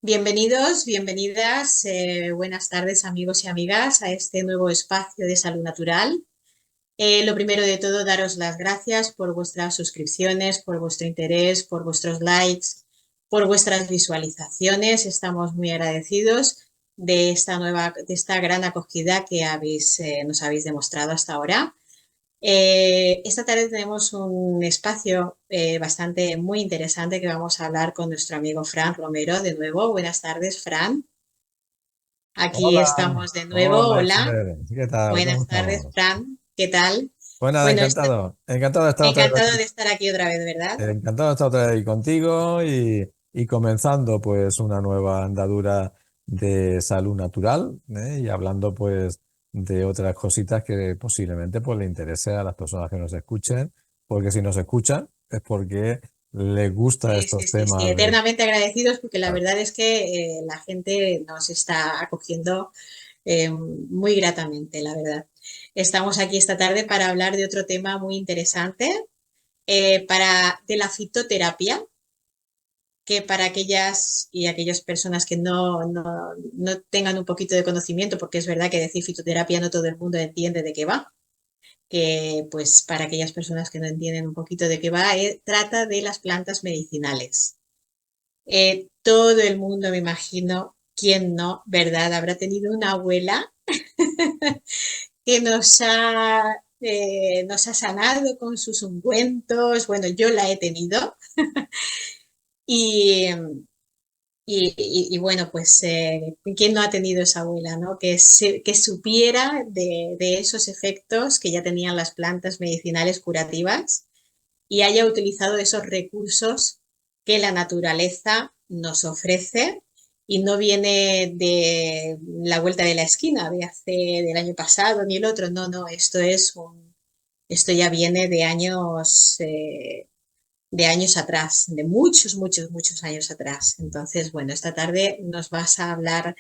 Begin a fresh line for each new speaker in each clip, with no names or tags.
Bienvenidos, bienvenidas, buenas tardes amigos y amigas a este nuevo espacio de salud natural. Lo primero de todo, daros las gracias por vuestras suscripciones, por vuestro interés, por vuestros likes, por vuestras visualizaciones. Estamos muy agradecidos de esta gran acogida que nos habéis demostrado hasta ahora. Esta tarde tenemos un espacio bastante muy interesante que vamos a hablar con nuestro amigo Fran Romero de nuevo. Buenas tardes, Fran. Aquí
Hola,
estamos de nuevo.
hola
Hola.
Esther, ¿qué tal? ¿Cómo
Buenas tardes,
estamos?
Fran. ¿Qué tal?
Pues nada,
Bueno,
encantado de estar otra vez
encantado
aquí,
de estar aquí otra vez, ¿verdad?
encantado de estar otra vez ahí contigo y comenzando pues una nueva andadura de salud natural, y hablando pues de otras cositas que posiblemente pues le interese a las personas que nos escuchen, porque si nos escuchan es porque les gusta
Sí, sí,
estos
sí, sí.
temas de...
Eternamente agradecidos porque la
Claro.
verdad es que la gente nos está acogiendo muy gratamente, la verdad. Estamos aquí esta tarde para hablar de otro tema muy interesante de la fitoterapia, que para aquellas y aquellas personas que no tengan un poquito de conocimiento, porque es verdad que decir fitoterapia no todo el mundo entiende de qué va, que pues para aquellas personas que no entienden un poquito de qué va, trata de las plantas medicinales. Todo el mundo, me imagino, quién no, ¿verdad? Habrá tenido una abuela que nos ha sanado con sus ungüentos. Bueno, yo la he tenido. Y, bueno, pues, ¿quién no ha tenido esa abuela, ¿no? Que supiera de esos efectos que ya tenían las plantas medicinales curativas y haya utilizado esos recursos que la naturaleza nos ofrece y no viene de la vuelta de la esquina del año pasado ni el otro, no, no, esto ya viene de años atrás, de muchos, muchos, muchos años atrás. Entonces, bueno, esta tarde nos vas a hablar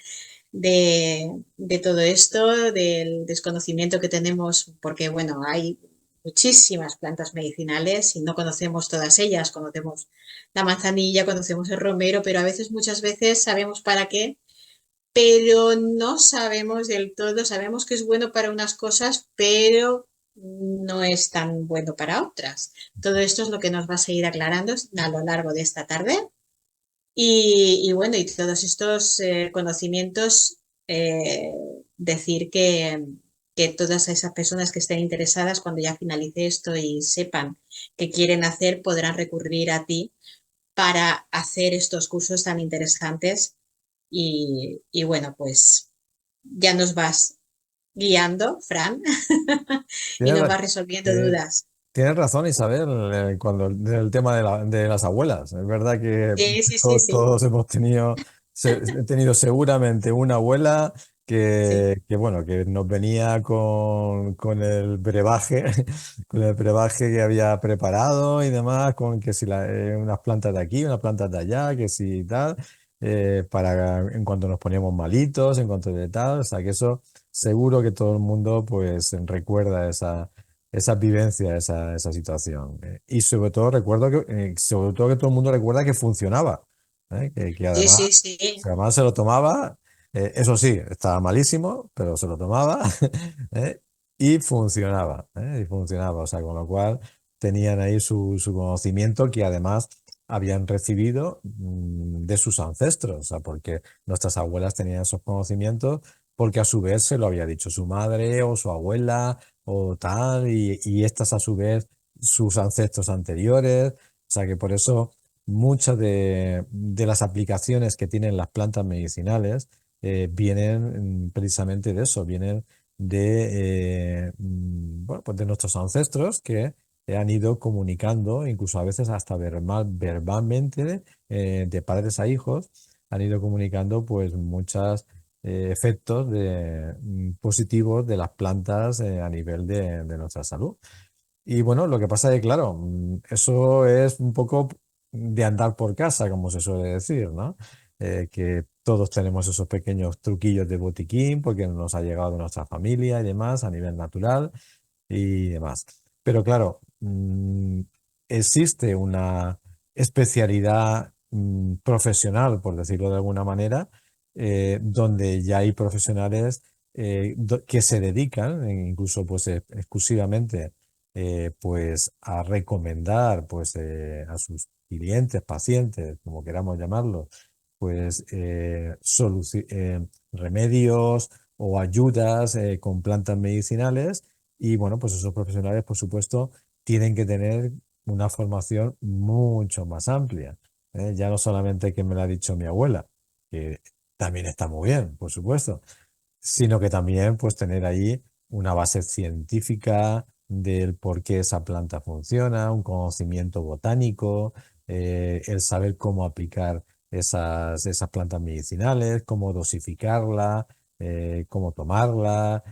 de todo esto, del desconocimiento que tenemos, porque, bueno, hay muchísimas plantas medicinales y no conocemos todas ellas. Conocemos la manzanilla, conocemos el romero, pero a veces, muchas veces sabemos para qué, pero no sabemos del todo, sabemos que es bueno para unas cosas, pero no es tan bueno para otras. Todo esto es lo que nos vas a ir aclarando a lo largo de esta tarde. Y bueno, y todos estos conocimientos, eh, decir que todas esas personas que estén interesadas, cuando ya finalice esto y sepan qué quieren hacer, podrán recurrir a ti para hacer estos cursos tan interesantes. Y bueno, pues ya nos vas guiando, Fran, y
Tienes,
nos
ra-
vas resolviendo
eh,
dudas.
Tienes razón, Isabel, cuando del tema de las abuelas. Es verdad que
Sí, sí, sí, sí,
todos hemos tenido, tenido seguramente una abuela
sí.
bueno, que nos venía con el brebaje, con el brebaje que había preparado y demás, con que si unas plantas de aquí, unas plantas de allá, que si tal, para en cuanto nos poníamos malitos, en cuanto de tal. O sea, que eso seguro que todo el mundo pues recuerda esa vivencia, esa situación. Y sobre todo sobre todo que todo el mundo recuerda que funcionaba,
Sí, sí, sí.
que además se lo tomaba, eso sí, estaba malísimo, pero se lo tomaba, ¿eh? Y funcionaba, o sea, con lo cual tenían ahí su conocimiento que además habían recibido de sus ancestros, o sea, porque nuestras abuelas tenían esos conocimientos porque a su vez se lo había dicho su madre o su abuela o tal, y estas a su vez sus ancestros anteriores. O sea que por eso muchas de las aplicaciones que tienen las plantas medicinales vienen precisamente de eso, vienen bueno, pues de nuestros ancestros que han ido comunicando, incluso a veces hasta verbalmente, de padres a hijos, han ido comunicando pues muchas efectos positivos de las plantas a nivel de nuestra salud. Y bueno, lo que pasa es que, claro, eso es un poco de andar por casa, como se suele decir, ¿no? Que todos tenemos esos pequeños truquillos de botiquín porque nos ha llegado de nuestra familia y demás a nivel natural y demás. Pero claro, existe una especialidad profesional, por decirlo de alguna manera, donde ya hay profesionales que se dedican, incluso pues exclusivamente pues a recomendar pues a sus clientes, pacientes, como queramos llamarlo, pues remedios o ayudas con plantas medicinales. Y bueno, pues esos profesionales, por supuesto, tienen que tener una formación mucho más amplia. Ya no solamente que me lo ha dicho mi abuela, que también está muy bien, por supuesto, sino que también pues tener ahí una base científica del por qué esa planta funciona, un conocimiento botánico, el saber cómo aplicar esas plantas medicinales, cómo dosificarla, cómo tomarla,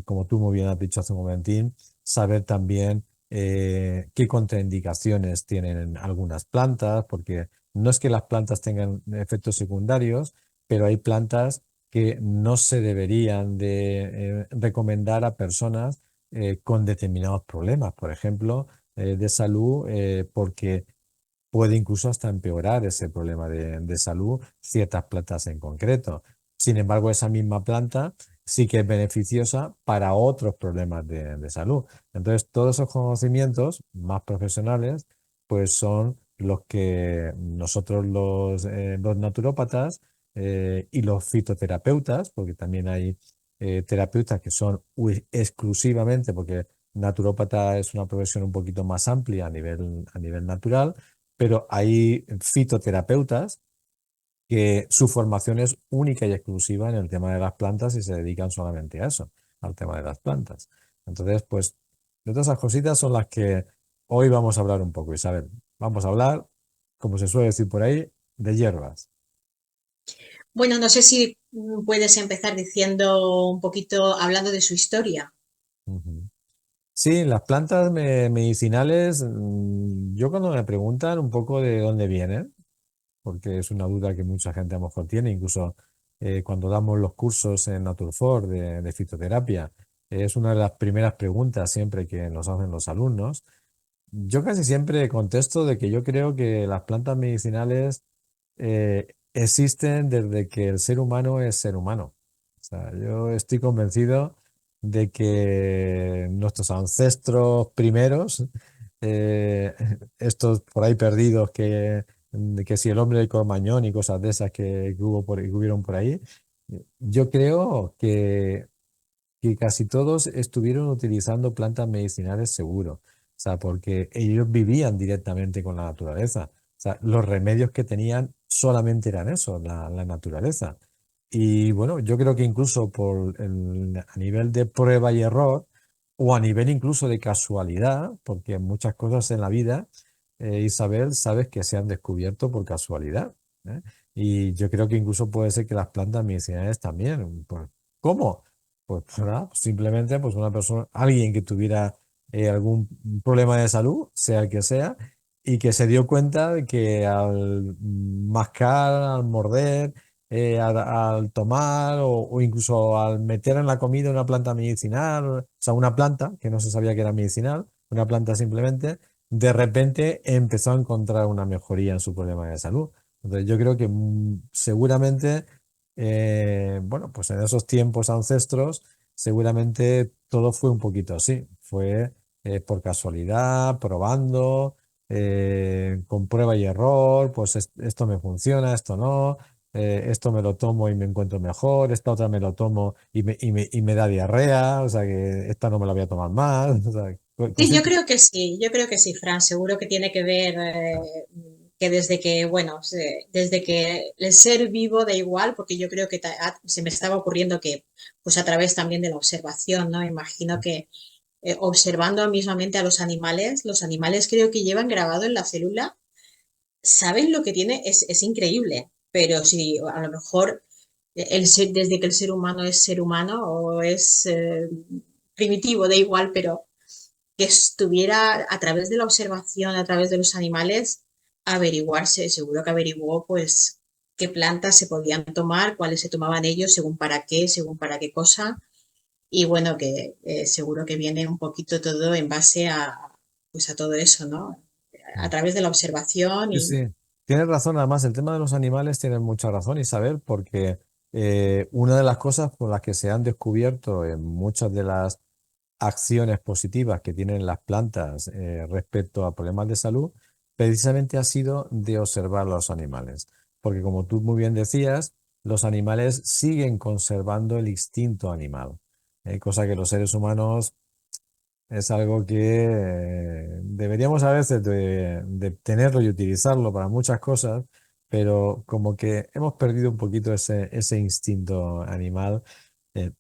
como tú muy bien has dicho hace un momentín, saber también qué contraindicaciones tienen algunas plantas, porque no es que las plantas tengan efectos secundarios, pero hay plantas que no se deberían de recomendar a personas con determinados problemas, por ejemplo, de salud, porque puede incluso hasta empeorar ese problema de salud ciertas plantas en concreto. Sin embargo, esa misma planta sí que es beneficiosa para otros problemas de salud. Entonces, todos esos conocimientos más profesionales, pues son los que nosotros los naturópatas y los fitoterapeutas, porque también hay terapeutas que son exclusivamente, porque naturópata es una profesión un poquito más amplia a nivel natural, pero hay fitoterapeutas que su formación es única y exclusiva en el tema de las plantas y se dedican solamente a eso, al tema de las plantas. Entonces, pues, de todas esas cositas son las que hoy vamos a hablar un poco, Isabel. Vamos a hablar, como se suele decir por ahí, de hierbas.
Bueno, no sé si puedes empezar diciendo un poquito, hablando de su historia.
Ujú. Sí, las plantas medicinales, yo cuando me preguntan un poco de dónde vienen, porque es una duda que mucha gente a lo mejor tiene, incluso cuando damos los cursos en Naturfor de fitoterapia, es una de las primeras preguntas siempre que nos hacen los alumnos. Yo casi siempre contesto de que yo creo que las plantas medicinales existen desde que el ser humano es ser humano. O sea, yo estoy convencido de que nuestros ancestros primeros, eh, estos por ahí perdidos de que si el hombre del Cromañón y cosas de esas que hubo que hubieron por ahí, yo creo que casi todos estuvieron utilizando plantas medicinales seguro. O sea, porque ellos vivían directamente con la naturaleza. O sea, los remedios que tenían solamente eran eso, la naturaleza. Y bueno, yo creo que incluso a nivel de prueba y error, o a nivel incluso de casualidad, porque muchas cosas en la vida, Isabel, sabes que se han descubierto por casualidad. ¿Eh? Y yo creo que incluso puede ser que las plantas medicinales también. Pues, ¿cómo? Pues nada, simplemente pues una persona, alguien que tuviera algún problema de salud, sea el que sea, y que se dio cuenta de que al mascar, al morder, al tomar o incluso al meter en la comida una planta medicinal, o sea, una planta que no se sabía que era medicinal, una planta simplemente, de repente empezó a encontrar una mejoría en su problema de salud. Entonces yo creo que seguramente bueno, pues en esos tiempos ancestros, seguramente todo fue un poquito así. Fue por casualidad, probando, con prueba y error, pues esto me funciona, esto no, esto me lo tomo y me encuentro mejor, esta otra me lo tomo y me da diarrea, o sea que esta no me la voy a tomar más, o sea,
Sí,
cositas.
yo creo que sí, Fran, seguro que tiene que ver que desde que, bueno, desde que el ser vivo da igual, porque yo creo que se me estaba ocurriendo que, pues a través también de la observación, ¿no? Imagino que observando mismamente a los animales creo que llevan grabado en la célula, saben lo que tiene, es increíble, pero si a lo mejor desde que el ser humano es ser humano o es primitivo, da igual, pero que estuviera a través de la observación, a través de los animales, averiguarse, seguro que averiguó pues qué plantas se podían tomar, cuáles se tomaban ellos, según para qué cosa, y bueno, que seguro que viene un poquito todo en base a, pues a todo eso, ¿no? A través de la observación
Sí,
y
sí. tienes razón, además el tema de los animales tiene mucha razón, Isabel, porque una de las cosas por las que se han descubierto en muchas de las acciones positivas que tienen las plantas respecto a problemas de salud, precisamente ha sido de observar los animales. Porque como tú muy bien decías, los animales siguen conservando el instinto animal, cosa que los seres humanos es algo que deberíamos a veces de tenerlo y utilizarlo para muchas cosas, pero como que hemos perdido un poquito ese instinto animal, eh,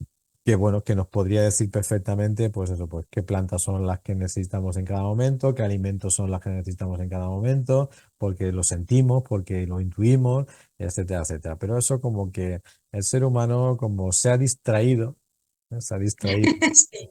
que bueno, que nos podría decir perfectamente, pues eso, pues qué plantas son las que necesitamos en cada momento, qué alimentos son las que necesitamos en cada momento, porque lo sentimos, porque lo intuimos, etcétera, etcétera. Pero eso como que el ser humano como se ha distraído, ¿no? Se ha distraído
Sí.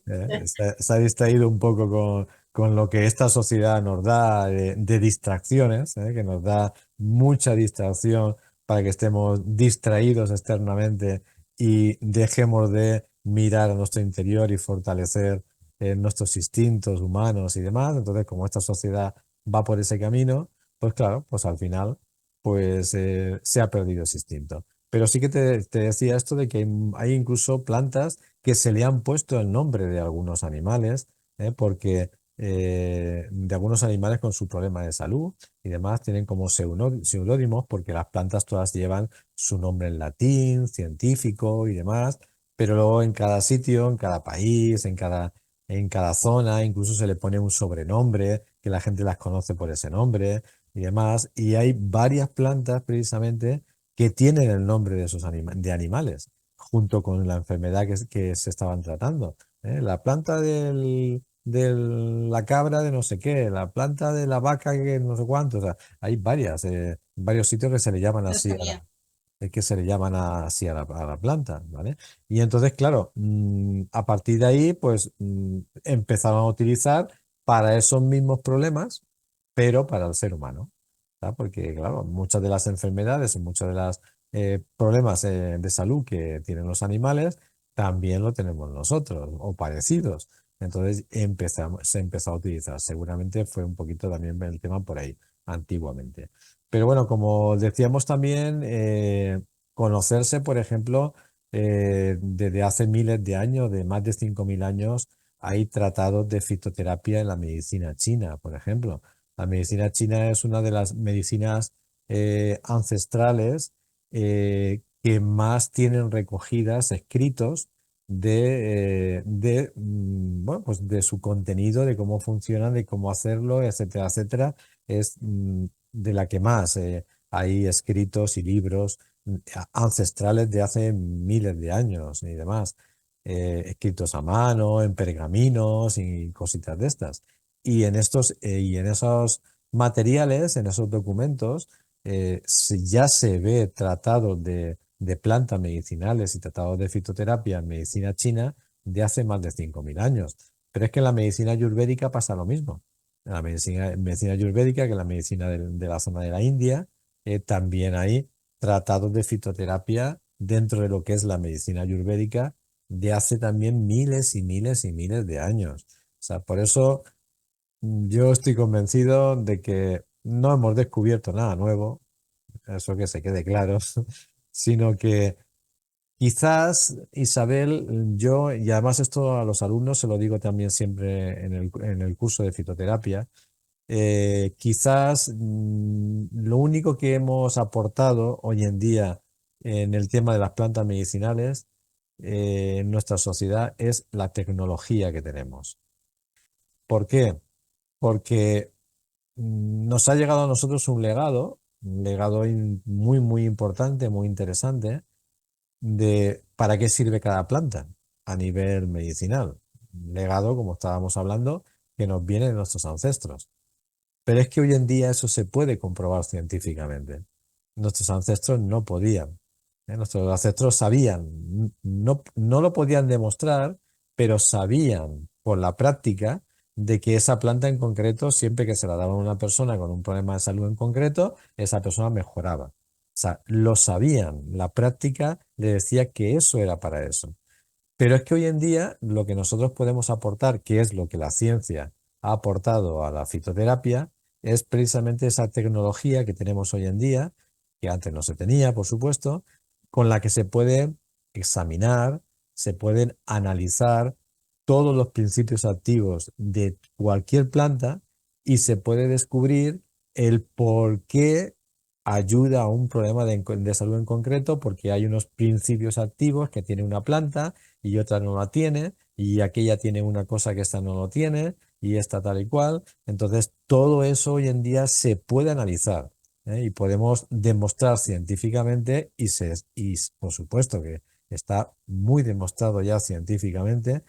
se ha distraído un poco con lo que esta sociedad nos da de distracciones, que nos da mucha distracción para que estemos distraídos externamente y dejemos de mirar a nuestro interior y fortalecer nuestros instintos humanos y demás. Entonces, como esta sociedad va por ese camino, pues claro, pues al final pues se ha perdido ese instinto. Pero sí que te decía esto de que hay incluso plantas que se le han puesto el nombre de algunos animales, porque de algunos animales con su problema de salud y demás tienen como seudónimos porque las plantas todas llevan su nombre en latín, científico y demás, pero luego en cada sitio, en cada país, en cada zona, incluso se le pone un sobrenombre que la gente las conoce por ese nombre y demás. Y hay varias plantas precisamente que tienen el nombre de esos de animales junto con la enfermedad que se estaban tratando. La planta de la cabra de no sé qué, la planta de la vaca que no sé cuánto, o sea, hay varios sitios que se le llaman
No
así
sabía.
que se le llaman así a la planta, ¿vale? Y entonces, claro, a partir de ahí, pues empezaron a utilizar para esos mismos problemas, pero para el ser humano, ¿tá? Porque, claro, muchas de las enfermedades y muchos de los problemas de salud que tienen los animales también lo tenemos nosotros, o parecidos. Entonces se empezó a utilizar. Seguramente fue un poquito también el tema por ahí, antiguamente. Pero bueno, como decíamos también, conocerse, por ejemplo, desde hace miles de años, de más de 5.000 años, hay tratados de fitoterapia en la medicina china, por ejemplo. La medicina china es una de las medicinas ancestrales que más tienen recogidas escritos bueno, pues de su contenido, de cómo funciona, de cómo hacerlo, etcétera, etcétera. Es de la que más hay escritos y libros ancestrales de hace miles de años y demás, escritos a mano, en pergaminos y cositas de estas. Y en esos materiales, en esos documentos, ya se ve tratados de plantas medicinales y tratados de fitoterapia en medicina china de hace más de 5.000 años. Pero es que en la medicina ayurvédica pasa lo mismo. En la medicina ayurvédica, que es la medicina de la zona de la India, también hay tratados de fitoterapia dentro de lo que es la medicina ayurvédica de hace también miles y miles y miles de años. O sea, por eso yo estoy convencido de que no hemos descubierto nada nuevo, eso que se quede claro, sino que quizás, Isabel, yo, y además esto a los alumnos se lo digo también siempre en el curso de fitoterapia, quizás lo único que hemos aportado hoy en día en el tema de las plantas medicinales en nuestra sociedad es la tecnología que tenemos. ¿Por qué? Porque nos ha llegado a nosotros un legado muy, muy importante, muy interesante, de para qué sirve cada planta a nivel medicinal. Un legado, como estábamos hablando, que nos viene de nuestros ancestros. Pero es que hoy en día eso se puede comprobar científicamente. Nuestros ancestros no podían. Nuestros ancestros sabían, no lo podían demostrar, pero sabían por la práctica de que esa planta en concreto, siempre que se la daba a una persona con un problema de salud en concreto, esa persona mejoraba. O sea, lo sabían. La práctica le decía que eso era para eso. Pero es que hoy en día lo que nosotros podemos aportar, que es lo que la ciencia ha aportado a la fitoterapia, es precisamente esa tecnología que tenemos hoy en día, que antes no se tenía, por supuesto, con la que se puede examinar, se pueden analizar todos los principios activos de cualquier planta y se puede descubrir el por qué ayuda a un problema de salud en concreto, porque hay unos principios activos que tiene una planta y otra no la tiene, y aquella tiene una cosa que esta no lo tiene, y esta tal y cual. Entonces, todo eso hoy en día se puede analizar, ¿eh? Y podemos demostrar científicamente, y por supuesto que está muy demostrado ya científicamente,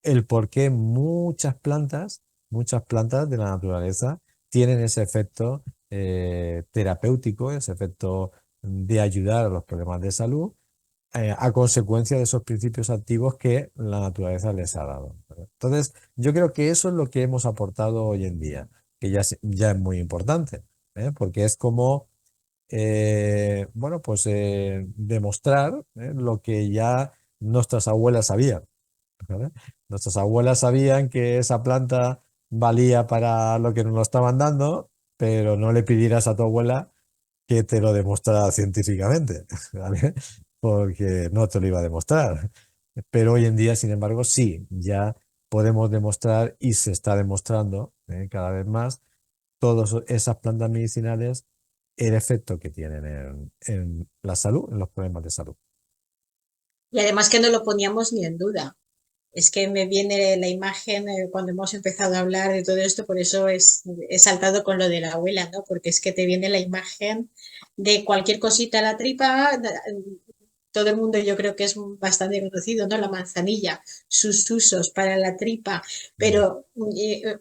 el por qué muchas plantas de la naturaleza tienen ese efecto terapéutico, ese efecto de ayudar a los problemas de salud, a consecuencia de esos principios activos que la naturaleza les ha dado. Entonces, yo creo que eso es lo que hemos aportado hoy en día, que ya es muy importante, porque es como, bueno, pues demostrar lo que ya nuestras abuelas sabían. ¿Vale? Nuestras abuelas sabían que esa planta valía para lo que nos lo estaban dando, pero no le pidieras a tu abuela que te lo demostrara científicamente, ¿vale? Porque no te lo iba a demostrar. Pero hoy en día, sin embargo, sí, ya podemos demostrar y se está demostrando cada vez más todas esas plantas medicinales, el efecto que tienen en la salud, en los problemas de salud.
Y además que no lo poníamos ni en duda. Es que me viene la imagen cuando hemos empezado a hablar de todo esto, por eso he saltado con lo de la abuela, ¿no? Porque es que te viene la imagen de cualquier cosita a la tripa, todo el mundo yo creo que es bastante conocido, ¿no? La manzanilla, sus usos para la tripa,
Mm.
pero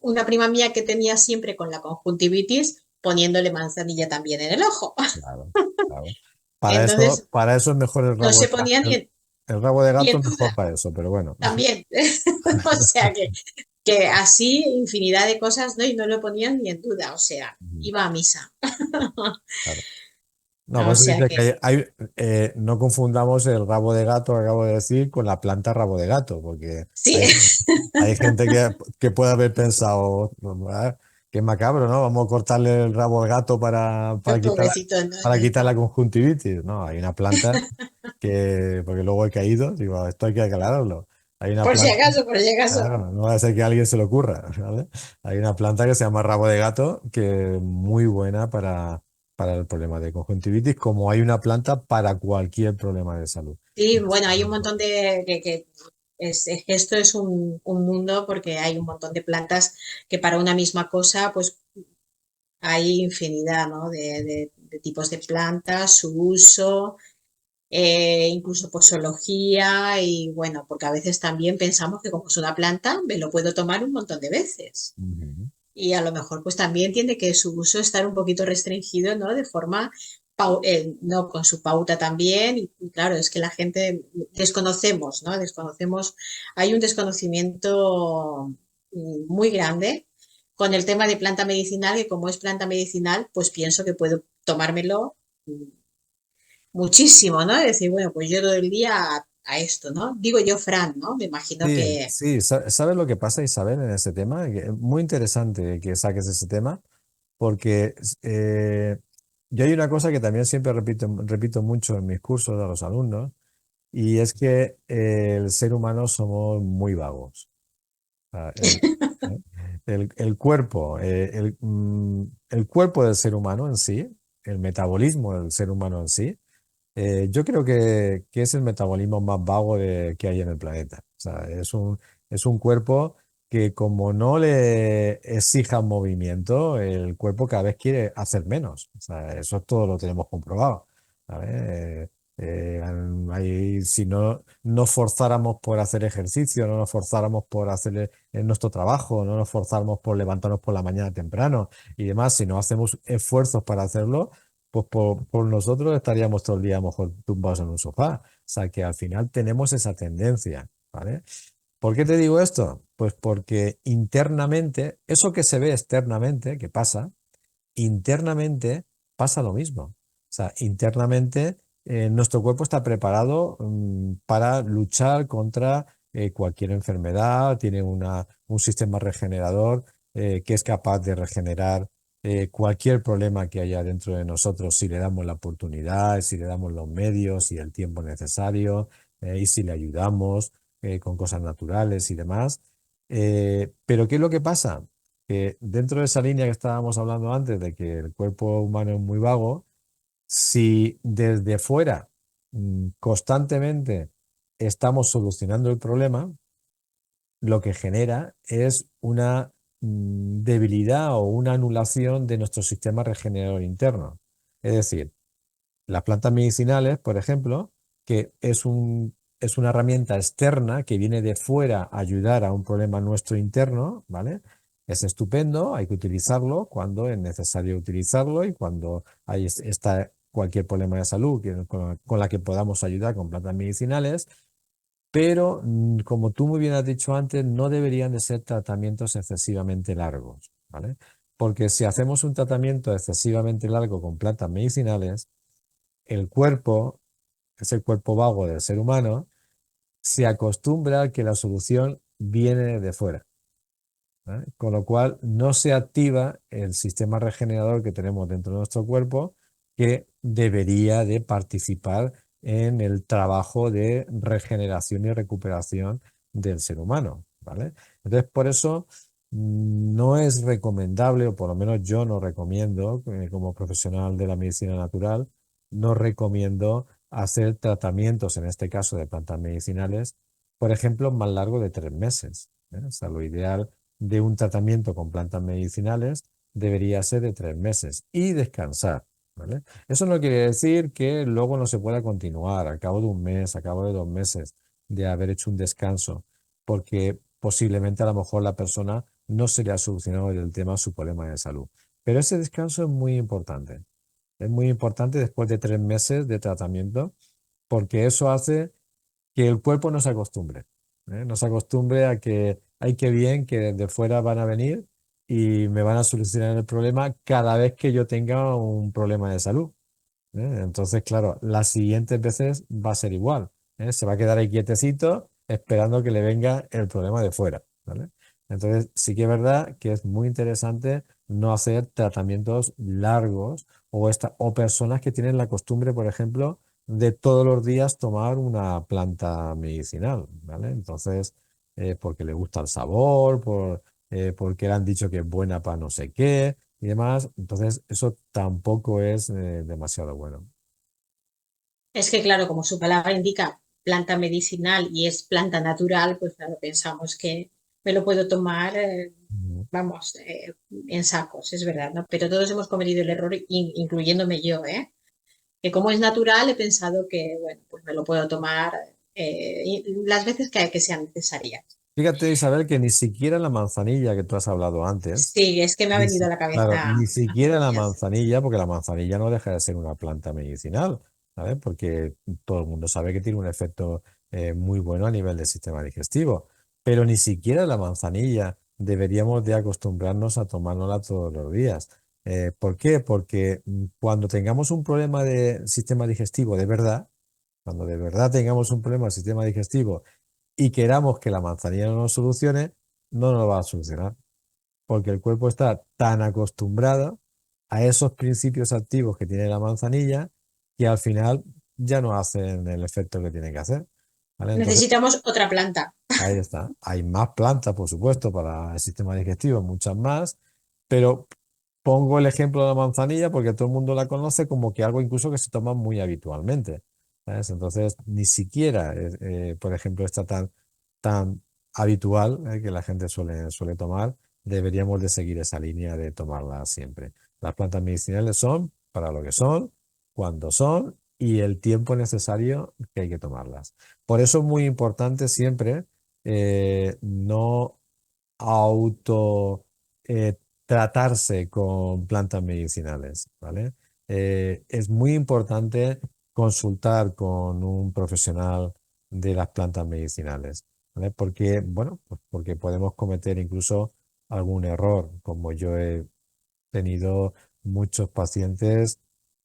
una prima mía que tenía siempre con la conjuntivitis, poniéndole manzanilla también en el ojo.
Claro, claro.
Entonces,
Para eso es mejor el
no
rabo
se
de
ponía
gato. El rabo de
ni
gato
en
es mejor
duda,
para eso, pero bueno.
también. O sea que así infinidad de cosas, ¿no? Y no lo ponían ni en duda, o sea,
Ujú.
iba a misa.
Claro. No, por
O
eso
sea
dice
que
que no confundamos el rabo de gato que acabo de decir con la planta rabo de gato, porque
sí,
hay gente que puede haber pensado, "Ah, qué macabro, ¿no? Vamos a cortarle el rabo al gato
pobrecito, no,
para
no,
quitar la
no.
conjuntivitis. No, hay una planta porque luego he caído, digo, esto hay que aclararlo. Hay una
Por si
planta.
acaso, por si acaso.
Claro, no va a ser que a alguien se le ocurra, ¿vale? Hay una planta que se llama rabo de gato que es muy buena para el problema de conjuntivitis, como hay una planta para cualquier problema de salud.
Sí, bueno, hay un montón de es que esto es un mundo porque hay un montón de plantas que para una misma cosa, pues hay infinidad, ¿no? De tipos de plantas, su uso, incluso posología y bueno, porque a veces también pensamos que como es una planta, me lo puedo tomar un montón de veces.
Ujú.
Y a lo mejor pues también tiene que su uso estar un poquito restringido, ¿no? De forma, no, con su pauta también. Y claro, es que la gente desconocemos, ¿no? Desconocemos, hay un desconocimiento muy grande con el tema de planta medicinal, que como es planta medicinal, pues pienso que puedo tomármelo muchísimo, ¿no? Es decir, bueno, pues yo todo el día a esto, ¿no? Digo yo, Fran, ¿no? Me imagino
Sí,
que
sí, ¿sabes lo que pasa, Isabel, en ese tema? Que es muy interesante que saques ese tema, porque yo hay una cosa que también siempre repito mucho en mis cursos a los alumnos, y es que el ser humano somos muy vagos. Ah, el cuerpo, el cuerpo del ser humano en sí, el metabolismo del ser humano en sí, yo creo que es el metabolismo más vago que hay en el planeta. O sea, es un cuerpo que como no le exija movimiento, el cuerpo cada vez quiere hacer menos. O sea, eso todo lo tenemos comprobado. ¿Sabes? Si no nos forzáramos por hacer ejercicio, no nos forzáramos por hacer nuestro trabajo, no nos forzáramos por levantarnos por la mañana temprano y demás, si no hacemos esfuerzos para hacerlo, pues por nosotros estaríamos todo el día a lo mejor tumbados en un sofá. O sea que al final tenemos esa tendencia, ¿vale? ¿Por qué te digo esto? Pues porque internamente, eso que se ve externamente, que pasa, internamente pasa lo mismo. O sea, internamente nuestro cuerpo está preparado para luchar contra cualquier enfermedad, tiene un sistema regenerador que es capaz de regenerar cualquier problema que haya dentro de nosotros, si le damos la oportunidad, si le damos los medios y el tiempo necesario, y si le ayudamos con cosas naturales y demás. Pero ¿qué es lo que pasa? Que dentro de esa línea que estábamos hablando antes, de que el cuerpo humano es muy vago, si desde fuera constantemente estamos solucionando el problema, lo que genera es una debilidad o una anulación de nuestro sistema regenerador interno. Es decir, las plantas medicinales, por ejemplo, que es una herramienta externa que viene de fuera a ayudar a un problema nuestro interno, ¿vale? Es estupendo, hay que utilizarlo cuando es necesario utilizarlo y cuando está cualquier problema de salud con la que podamos ayudar con plantas medicinales, pero como tú muy bien has dicho antes, no deberían de ser tratamientos excesivamente largos, ¿vale? Porque si hacemos un tratamiento excesivamente largo con plantas medicinales, el cuerpo, que es el cuerpo vago del ser humano, se acostumbra a que la solución viene de fuera, ¿vale? Con lo cual no se activa el sistema regenerador que tenemos dentro de nuestro cuerpo, que debería de participar en el trabajo de regeneración y recuperación del ser humano, ¿vale? Entonces, por eso no es recomendable, o por lo menos yo no recomiendo, como profesional de la medicina natural, no recomiendo hacer tratamientos, en este caso de plantas medicinales, por ejemplo, más largo de 3 meses, ¿eh? O sea, lo ideal de un tratamiento con plantas medicinales debería ser de 3 meses y descansar, ¿vale? Eso no quiere decir que luego no se pueda continuar al cabo de un mes, al cabo de 2 meses de haber hecho un descanso, porque posiblemente a lo mejor la persona no se le ha solucionado el tema su problema de salud. Pero ese descanso es muy importante. Es muy importante después de 3 meses de tratamiento, porque eso hace que el cuerpo no se acostumbre, ¿eh? No se acostumbre a que, ay, qué bien, que desde fuera van a venir y me van a solucionar el problema cada vez que yo tenga un problema de salud, ¿eh? Entonces, claro, las siguientes veces va a ser igual, ¿eh? Se va a quedar ahí quietecito esperando que le venga el problema de fuera, ¿vale? Entonces, sí que es verdad que es muy interesante no hacer tratamientos largos o personas que tienen la costumbre, por ejemplo, de todos los días tomar una planta medicinal, ¿vale? Entonces, porque le gusta el sabor, porque le han dicho que es buena para no sé qué y demás. Entonces, eso tampoco es demasiado bueno.
Es que, claro, como su palabra indica planta medicinal y es planta natural, pues claro, pensamos que me lo puedo tomar,
Mm.
vamos, en sacos, es verdad, ¿no? Pero todos hemos cometido el error, incluyéndome yo, ¿eh? Que como es natural, he pensado que, bueno, pues me lo puedo tomar las veces que sean necesarias.
Fíjate, Isabel, que ni siquiera la manzanilla que tú has hablado antes,
Sí, es que me ha venido a la
claro,
cabeza
ni siquiera la
manzanillas.
manzanilla, porque la manzanilla no deja de ser una planta medicinal, ¿sabes? Porque todo el mundo sabe que tiene un efecto muy bueno a nivel del sistema digestivo, pero ni siquiera la manzanilla deberíamos de acostumbrarnos a tomárnosla todos los días. ¿Por qué? Porque cuando tengamos un problema de sistema digestivo de verdad, cuando de verdad tengamos un problema del sistema digestivo y queramos que la manzanilla no nos solucione, no nos lo va a solucionar, porque el cuerpo está tan acostumbrado a esos principios activos que tiene la manzanilla que al final ya no hacen el efecto que tienen que hacer, ¿vale? Entonces,
Necesitamos otra planta.
ahí está. Hay más plantas, por supuesto, para el sistema digestivo, muchas más, pero pongo el ejemplo de la manzanilla porque todo el mundo la conoce como que algo incluso que se toma muy habitualmente, ¿sabes? Entonces, ni siquiera, por ejemplo, está tan habitual, que la gente suele tomar, deberíamos de seguir esa línea de tomarla siempre. Las plantas medicinales son para lo que son, cuando son y el tiempo necesario que hay que tomarlas. Por eso es muy importante siempre no auto tratarse con plantas medicinales, ¿vale? Es muy importante consultar con un profesional de las plantas medicinales, ¿vale? Porque, bueno, pues porque podemos cometer incluso algún error, como yo he tenido muchos pacientes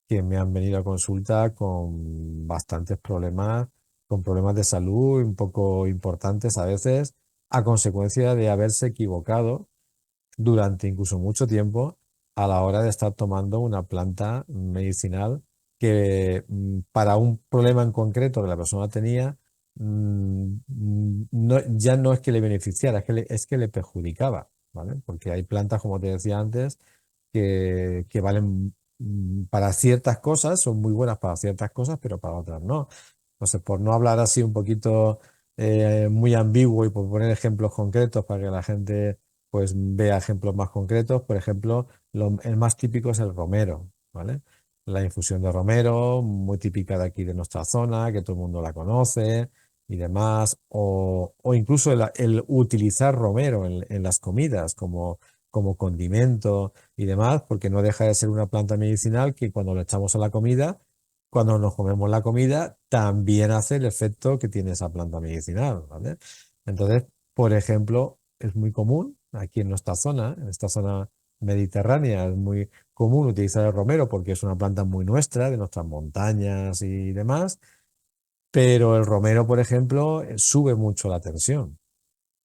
que me han venido a consulta con bastantes problemas, con problemas de salud un poco importantes a veces, a consecuencia de haberse equivocado durante incluso mucho tiempo a la hora de estar tomando una planta medicinal que para un problema en concreto que la persona tenía, ya no es que le beneficiara, es que le perjudicaba, ¿vale? Porque hay plantas, como te decía antes, que valen para ciertas cosas, son muy buenas para ciertas cosas, pero para otras no. Entonces, por no hablar así un poquito muy ambiguo y por poner ejemplos concretos para que la gente pues vea ejemplos más concretos, por ejemplo, el más típico es el romero, ¿vale? La infusión de romero, muy típica de aquí de nuestra zona, que todo el mundo la conoce y demás, o incluso el utilizar romero en las comidas como condimento y demás, porque no deja de ser una planta medicinal que cuando lo echamos a la comida, cuando nos comemos la comida, también hace el efecto que tiene esa planta medicinal, ¿vale? Entonces, por ejemplo, es muy común aquí en esta zona mediterránea, es muy común utilizar el romero porque es una planta muy nuestra, de nuestras montañas y demás, pero el romero, por ejemplo, sube mucho la tensión.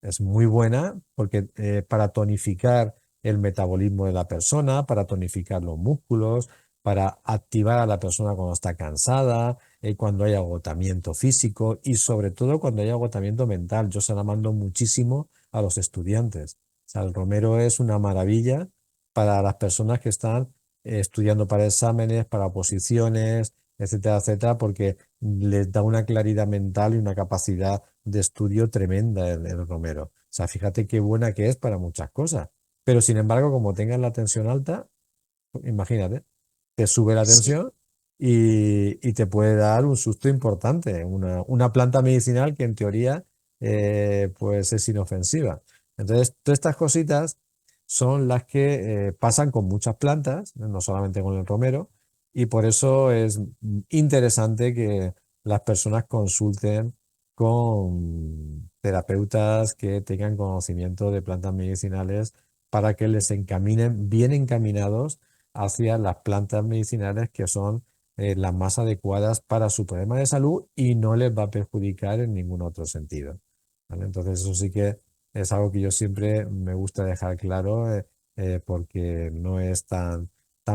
Es muy buena porque para tonificar el metabolismo de la persona, para tonificar los músculos, para activar a la persona cuando está cansada, cuando hay agotamiento físico y sobre todo cuando hay agotamiento mental. Yo se la mando muchísimo a los estudiantes. O sea, el romero es una maravilla para las personas que están estudiando para exámenes, para oposiciones, etcétera, etcétera, porque les da una claridad mental y una capacidad de estudio tremenda el romero. O sea, fíjate qué buena que es para muchas cosas. Pero sin embargo, como tengas la tensión alta, imagínate, te sube la
Sí.
tensión y te puede dar un susto importante. Una planta medicinal que en teoría pues es inofensiva. Entonces, todas estas cositas son las que pasan con muchas plantas, no solamente con el romero, y por eso es interesante que las personas consulten con terapeutas que tengan conocimiento de plantas medicinales para que les encaminen bien encaminados hacia las plantas medicinales que son las más adecuadas para su problema de salud y no les va a perjudicar en ningún otro sentido, ¿vale? Entonces eso sí que es algo que yo siempre me gusta dejar claro porque no es tan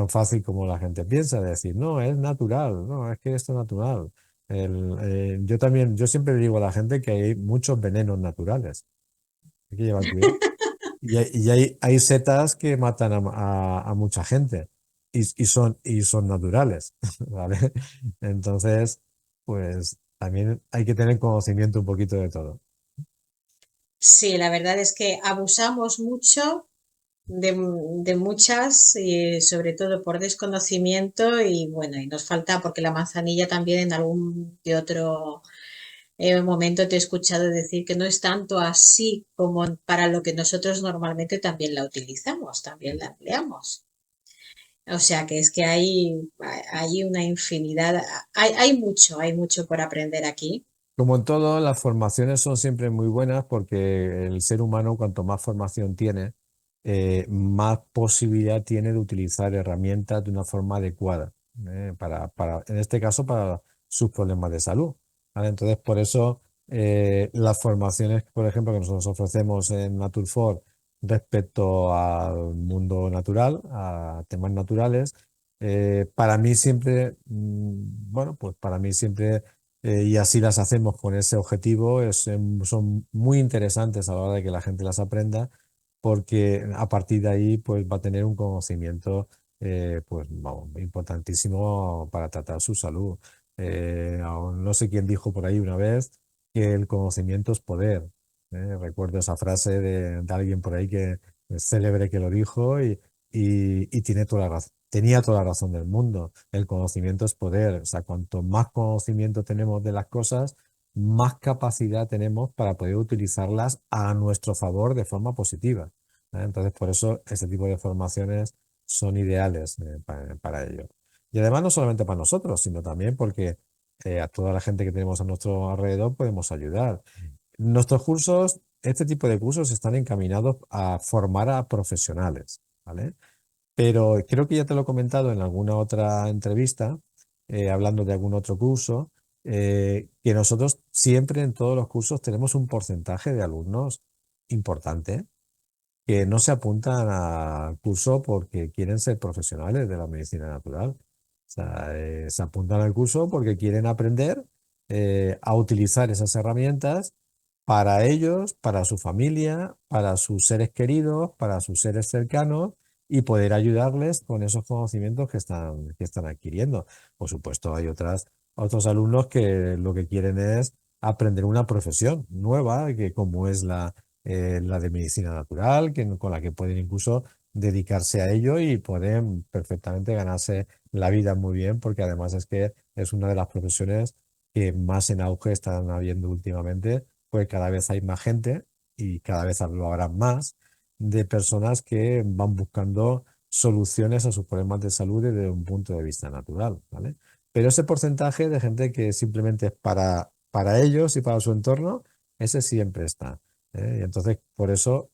fácil como la gente piensa, de decir, no, es natural, no, es que esto es natural. Yo siempre digo a la gente que hay muchos venenos naturales, hay que llevar cuidado. Hay setas que matan a mucha gente y son naturales, ¿vale? Entonces, pues también hay que tener conocimiento un poquito de todo.
Sí, la verdad es que abusamos mucho de, de muchas, sobre todo por desconocimiento y bueno, y nos falta porque la manzanilla también en algún de otro momento te he escuchado decir que no es tanto así como para lo que nosotros normalmente también la utilizamos, también la empleamos. O sea que es que hay una infinidad, hay mucho por aprender aquí.
Como en todo, las formaciones son siempre muy buenas porque el ser humano, cuanto más formación tiene, más posibilidad tiene de utilizar herramientas de una forma adecuada, en este caso, para sus problemas de salud, ¿vale? Entonces, por eso, las formaciones, por ejemplo, que nosotros ofrecemos en Naturfor respecto al mundo natural, a temas naturales, para mí siempre, bueno, pues para mí siempre y así las hacemos con ese objetivo. Son muy interesantes a la hora de que la gente las aprenda, porque a partir de ahí pues va a tener un conocimiento pues vamos, importantísimo para tratar su salud. No sé quién dijo por ahí una vez que el conocimiento es poder. Recuerdo esa frase de alguien por ahí que es célebre que lo dijo y tenía toda la razón del mundo. El conocimiento es poder. O sea, cuanto más conocimiento tenemos de las cosas, más capacidad tenemos para poder utilizarlas a nuestro favor de forma positiva. Entonces, por eso este tipo de formaciones son ideales para ello. Y además no solamente para nosotros, sino también porque a toda la gente que tenemos a nuestro alrededor podemos ayudar. Nuestros cursos, este tipo de cursos están encaminados a formar a profesionales, ¿vale? Pero creo que ya te lo he comentado en alguna otra entrevista, hablando de algún otro curso, que nosotros siempre en todos los cursos tenemos un porcentaje de alumnos importante, que no se apuntan al curso porque quieren ser profesionales de la medicina natural. O sea, se apuntan al curso porque quieren aprender a utilizar esas herramientas para ellos, para su familia, para sus seres queridos, para sus seres cercanos y poder ayudarles con esos conocimientos que están adquiriendo. Por supuesto, hay otros alumnos que lo que quieren es aprender una profesión nueva, que como es la de medicina natural, con la que pueden incluso dedicarse a ello y pueden perfectamente ganarse la vida muy bien, porque además es que es una de las profesiones que más en auge están habiendo últimamente, pues cada vez hay más gente y cada vez lo habrá más de personas que van buscando soluciones a sus problemas de salud desde un punto de vista natural, ¿vale? Pero ese porcentaje de gente que simplemente es para ellos y para su entorno, ese siempre está. Y entonces, por eso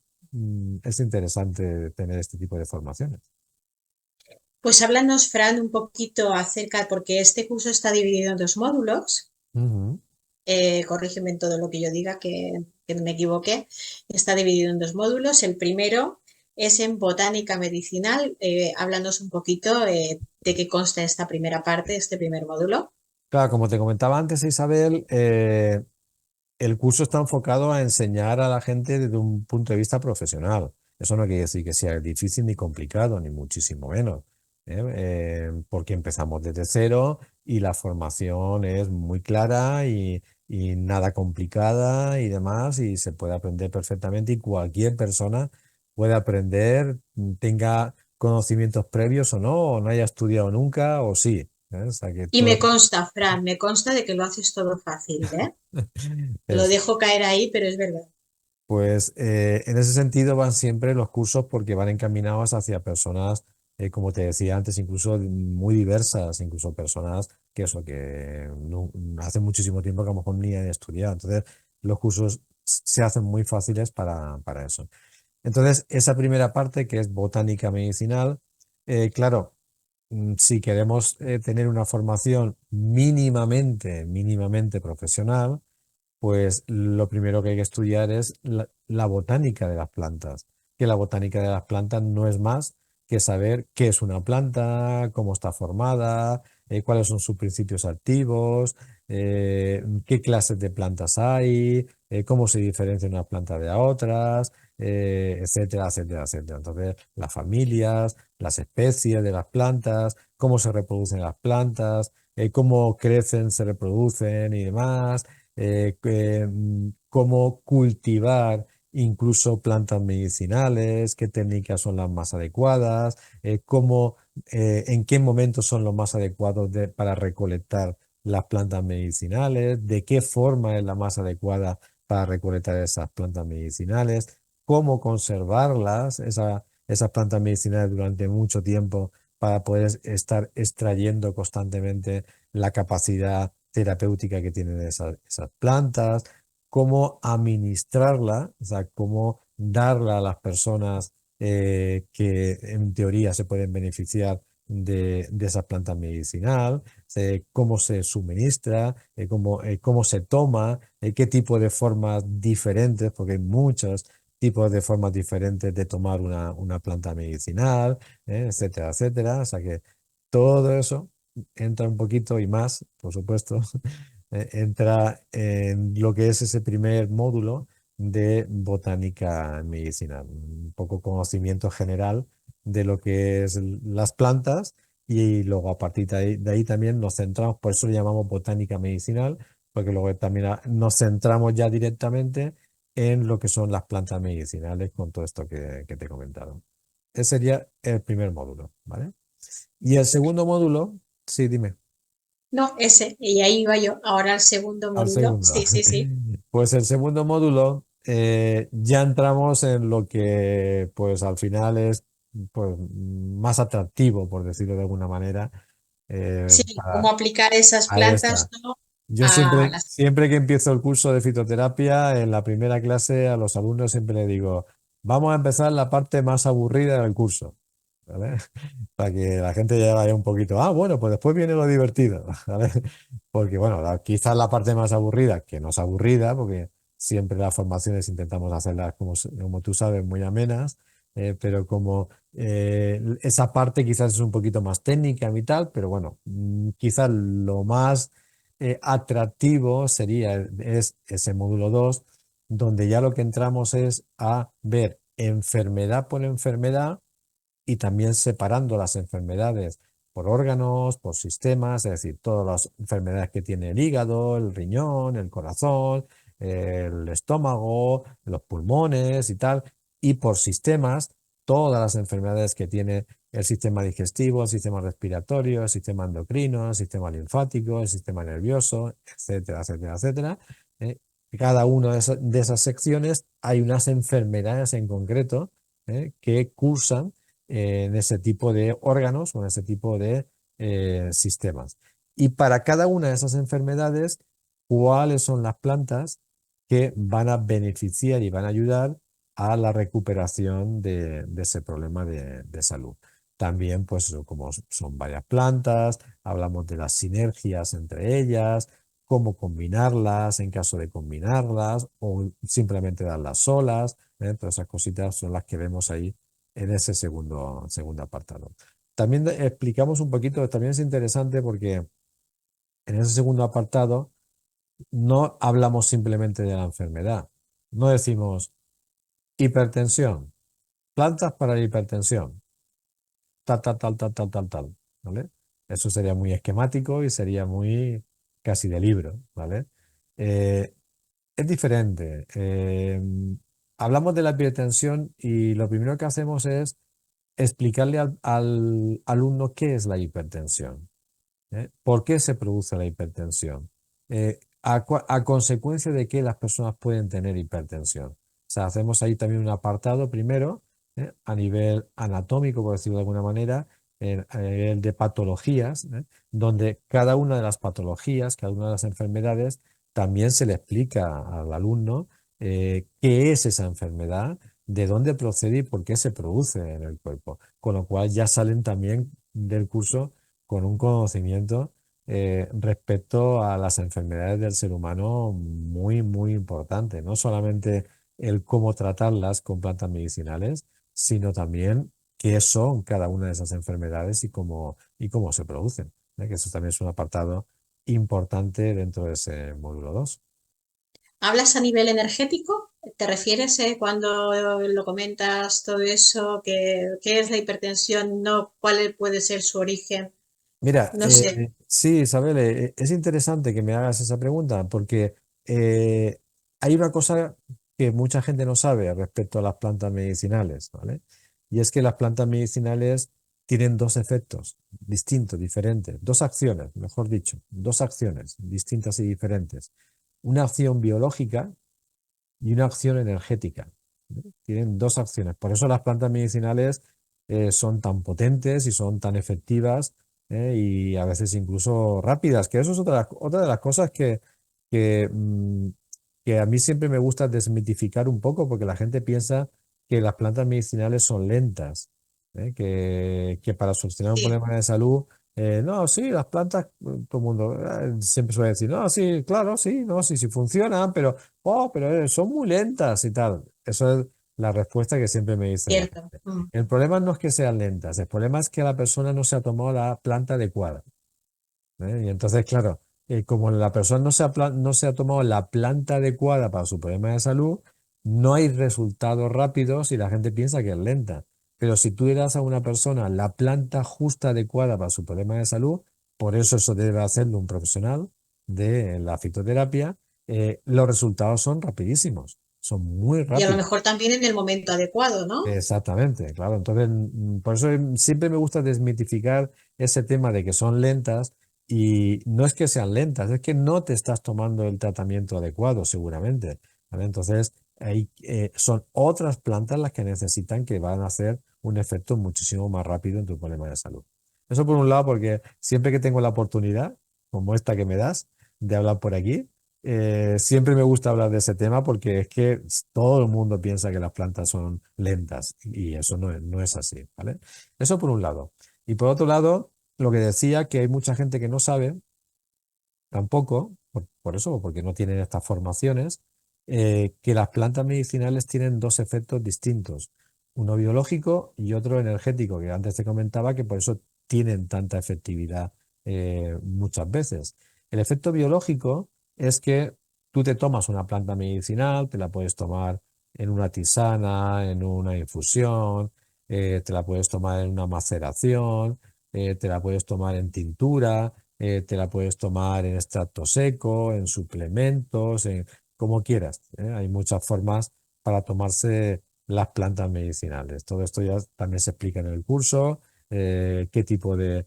es interesante tener este tipo de formaciones.
Pues háblanos, Fran, un poquito acerca, porque este curso está dividido en dos módulos.
Ujú.
Corrígeme en todo lo que yo diga, que me equivoqué. Está dividido en dos módulos. El primero es en botánica medicinal. Háblanos un poquito de qué consta esta primera parte, este primer módulo.
Claro, como te comentaba antes, Isabel, el curso está enfocado a enseñar a la gente desde un punto de vista profesional. Eso no quiere decir que sea difícil ni complicado, ni muchísimo menos, porque empezamos desde cero y la formación es muy clara y nada complicada y demás, y se puede aprender perfectamente y cualquier persona puede aprender, tenga conocimientos previos o no haya estudiado nunca o sí. O sea que
Y
todo
me consta, Fran, me consta de que lo haces todo fácil, ¿eh? Lo
es.
dejo caer ahí, pero es verdad.
Pues en ese sentido van siempre los cursos porque van encaminados hacia personas, como te decía antes, incluso muy diversas, incluso personas que hace muchísimo tiempo que a lo mejor ni han estudiado. Entonces, los cursos se hacen muy fáciles para eso. Entonces, esa primera parte que es botánica medicinal, claro, si queremos tener una formación mínimamente profesional, pues lo primero que hay que estudiar es la botánica de las plantas, que la botánica de las plantas no es más que saber qué es una planta, cómo está formada, cuáles son sus principios activos, qué clases de plantas hay, cómo se diferencia una planta de otras, etcétera, etcétera, etcétera. Entonces, las familias, las especies de las plantas, cómo se reproducen las plantas, cómo crecen, se reproducen y demás, cómo cultivar incluso plantas medicinales, qué técnicas son las más adecuadas, en qué momentos son los más adecuados para recolectar las plantas medicinales, de qué forma es la más adecuada para recolectar esas plantas medicinales, cómo conservarlas, esas plantas medicinales durante mucho tiempo para poder estar extrayendo constantemente la capacidad terapéutica que tienen esas plantas, cómo administrarla, o sea, cómo darla a las personas que en teoría se pueden beneficiar de esa planta medicinal, cómo se suministra, cómo se toma, qué tipo de formas diferentes, porque hay muchos tipos de formas diferentes de tomar una planta medicinal, etcétera, etcétera. O sea que todo eso entra un poquito y más, por supuesto, entra en lo que es ese primer módulo de botánica medicinal, un poco conocimiento general de lo que es las plantas y luego a partir de ahí también nos centramos, por eso lo llamamos botánica medicinal, porque luego también nos centramos ya directamente en lo que son las plantas medicinales con todo esto que te comentaron. Ese sería el primer módulo, ¿vale? Y el segundo módulo, sí, dime.
No, ese, y ahí iba yo. Ahora el segundo
Al
módulo.
segundo.
Sí, sí, sí.
Pues el segundo módulo ya entramos en lo que pues al final es pues, más atractivo, por decirlo de alguna manera.
Sí, cómo aplicar esas
Ahí
plantas,
está.
¿no?
Yo
A
siempre,
las...
siempre que empiezo el curso de fitoterapia, en la primera clase a los alumnos siempre les digo, vamos a empezar la parte más aburrida del curso, ¿vale? Para que la gente ya vaya un poquito, bueno, pues después viene lo divertido, ¿vale? Porque bueno, quizás la parte más aburrida, que no es aburrida, porque siempre las formaciones intentamos hacerlas, como tú sabes, muy amenas, pero como esa parte quizás es un poquito más técnica y tal, pero bueno, quizás lo más atractivo es ese módulo 2 donde ya lo que entramos es a ver enfermedad por enfermedad y también separando las enfermedades por órganos, por sistemas, es decir, todas las enfermedades que tiene el hígado, el riñón, el corazón, el estómago, los pulmones y tal, y por sistemas, todas las enfermedades que tiene el sistema digestivo, el sistema respiratorio, el sistema endocrino, el sistema linfático, el sistema nervioso, etcétera, etcétera, etcétera. ¿eh? Cada una de esas secciones hay unas enfermedades en concreto que cursan en ese tipo de órganos o en ese tipo de sistemas. Y para cada una de esas enfermedades, ¿cuáles son las plantas que van a beneficiar y van a ayudar a la recuperación de ese problema de salud? También, pues, como son varias plantas, hablamos de las sinergias entre ellas, cómo combinarlas en caso de combinarlas o simplemente darlas solas. Todas esas cositas son las que vemos ahí en ese segundo apartado. También explicamos un poquito, también es interesante porque en ese segundo apartado no hablamos simplemente de la enfermedad. No decimos hipertensión, plantas para la hipertensión, tal, tal, tal, tal, tal, tal, tal, ¿vale? Eso sería muy esquemático y sería muy casi de libro, ¿vale? Eh, es diferente. Hablamos de la hipertensión y lo primero que hacemos es explicarle al alumno qué es la hipertensión, por qué se produce la hipertensión, a consecuencia de qué las personas pueden tener hipertensión. O sea, hacemos ahí también un apartado primero, a nivel anatómico, por decirlo de alguna manera, a nivel de patologías, donde cada una de las patologías, cada una de las enfermedades, también se le explica al alumno qué es esa enfermedad, de dónde procede y por qué se produce en el cuerpo. Con lo cual ya salen también del curso con un conocimiento respecto a las enfermedades del ser humano muy, muy importante. No solamente el cómo tratarlas con plantas medicinales, sino también qué son cada una de esas enfermedades y cómo se producen. Que eso también es un apartado importante dentro de ese módulo 2.
¿Hablas a nivel energético? ¿Te refieres cuando lo comentas todo eso? ¿Qué es la hipertensión? No, ¿cuál puede ser su origen?
Mira,
No sé.
sí, Isabel, es interesante que me hagas esa pregunta porque eh, hay una cosa que mucha gente no sabe respecto a las plantas medicinales, ¿vale? Y es que las plantas medicinales tienen dos efectos distintos, diferentes, dos acciones, mejor dicho, dos acciones distintas y diferentes. Una acción biológica y una acción energética. Tienen dos acciones. Por eso las plantas medicinales son tan potentes y son tan efectivas y a veces incluso rápidas, que eso es otra de las cosas que, mm, que a mí siempre me gusta desmitificar un poco, porque la gente piensa que las plantas medicinales son lentas, que para solucionar un
Sí,
problema de salud, no, sí, las plantas, todo el mundo siempre suele decir, no, sí, claro, sí, no, sí, sí funcionan, pero oh, pero son muy lentas y tal. Eso es la respuesta que siempre me dice la
cierto.
gente.
Mm.
El problema no es que sean lentas, el problema es que la persona no se ha tomado la planta adecuada. Y entonces, claro, como la persona no se ha tomado la planta adecuada para su problema de salud, no hay resultados rápidos y la gente piensa que es lenta. Pero si tú le das a una persona la planta justa adecuada para su problema de salud, por eso debe hacerlo un profesional de la fitoterapia, los resultados son rapidísimos, son muy
Y a lo
rápidos.
mejor también en el momento adecuado, ¿no?
Exactamente, claro. Entonces, por eso siempre me gusta desmitificar ese tema de que son lentas y no es que sean lentas, es que no te estás tomando el tratamiento adecuado, seguramente. ¿Vale? Entonces, son otras plantas las que necesitan que van a hacer un efecto muchísimo más rápido en tu problema de salud. Eso por un lado, porque siempre que tengo la oportunidad, como esta que me das, de hablar por aquí, siempre me gusta hablar de ese tema porque es que todo el mundo piensa que las plantas son lentas y eso no es así, ¿vale? Eso por un lado. Y por otro lado, lo que decía, que hay mucha gente que no sabe tampoco, por eso, porque no tienen estas formaciones, que las plantas medicinales tienen dos efectos distintos, uno biológico y otro energético, que antes te comentaba que por eso tienen tanta efectividad muchas veces. El efecto biológico es que tú te tomas una planta medicinal, te la puedes tomar en una tisana, en una infusión, te la puedes tomar en una maceración, te la puedes tomar en tintura, te la puedes tomar en extracto seco, en suplementos, como quieras, ¿eh? Hay muchas formas para tomarse las plantas medicinales. Todo esto ya también se explica en el curso, qué tipo de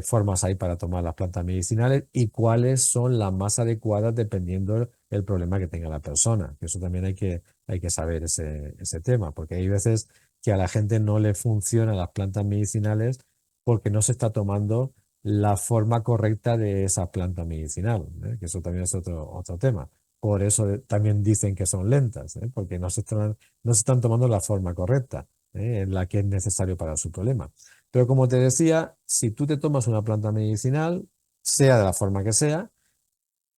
formas hay para tomar las plantas medicinales y cuáles son las más adecuadas dependiendo el problema que tenga la persona. Que eso también hay que saber ese tema, porque hay veces que a la gente no le funcionan las plantas medicinales porque no se está tomando la forma correcta de esa planta medicinal, ¿eh? Que eso también es otro tema. Por eso también dicen que son lentas, ¿eh? Porque no se están tomando la forma correcta, en la que es necesario para su problema. Pero como te decía, si tú te tomas una planta medicinal, sea de la forma que sea,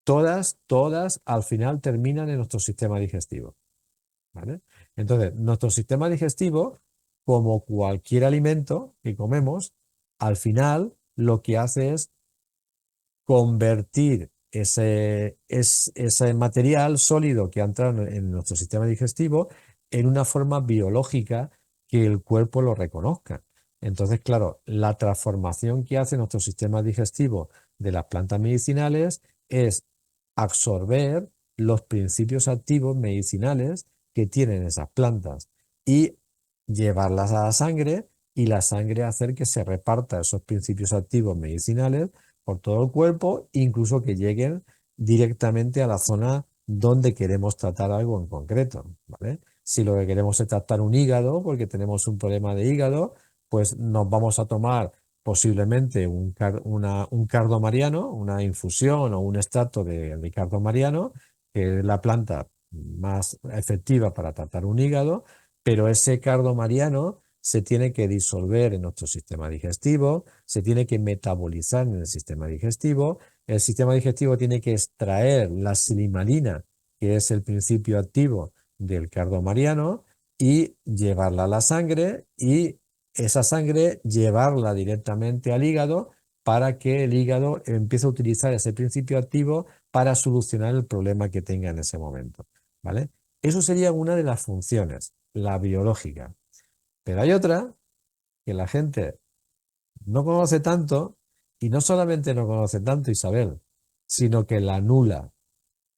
todas al final terminan en nuestro sistema digestivo, ¿vale? Entonces, nuestro sistema digestivo, como cualquier alimento que comemos, al final lo que hace es convertir ese material sólido que ha entrado en nuestro sistema digestivo en una forma biológica que el cuerpo lo reconozca. Entonces, claro, la transformación que hace nuestro sistema digestivo de las plantas medicinales es absorber los principios activos medicinales que tienen esas plantas y llevarlas a la sangre y la sangre hacer que se reparta esos principios activos medicinales por todo el cuerpo, incluso que lleguen directamente a la zona donde queremos tratar algo en concreto, ¿vale? Si lo que queremos es tratar un hígado, porque tenemos un problema de hígado, pues nos vamos a tomar posiblemente un cardo mariano, una infusión o un extracto de cardo mariano, que es la planta más efectiva para tratar un hígado, pero ese cardo mariano se tiene que disolver en nuestro sistema digestivo, se tiene que metabolizar en el sistema digestivo tiene que extraer la silimalina, que es el principio activo del cardo mariano, y llevarla a la sangre y esa sangre llevarla directamente al hígado para que el hígado empiece a utilizar ese principio activo para solucionar el problema que tenga en ese momento, ¿vale? Eso sería una de las funciones, la biológica. Pero hay otra que la gente no conoce tanto y no solamente no conoce tanto, Isabel, sino que la anula,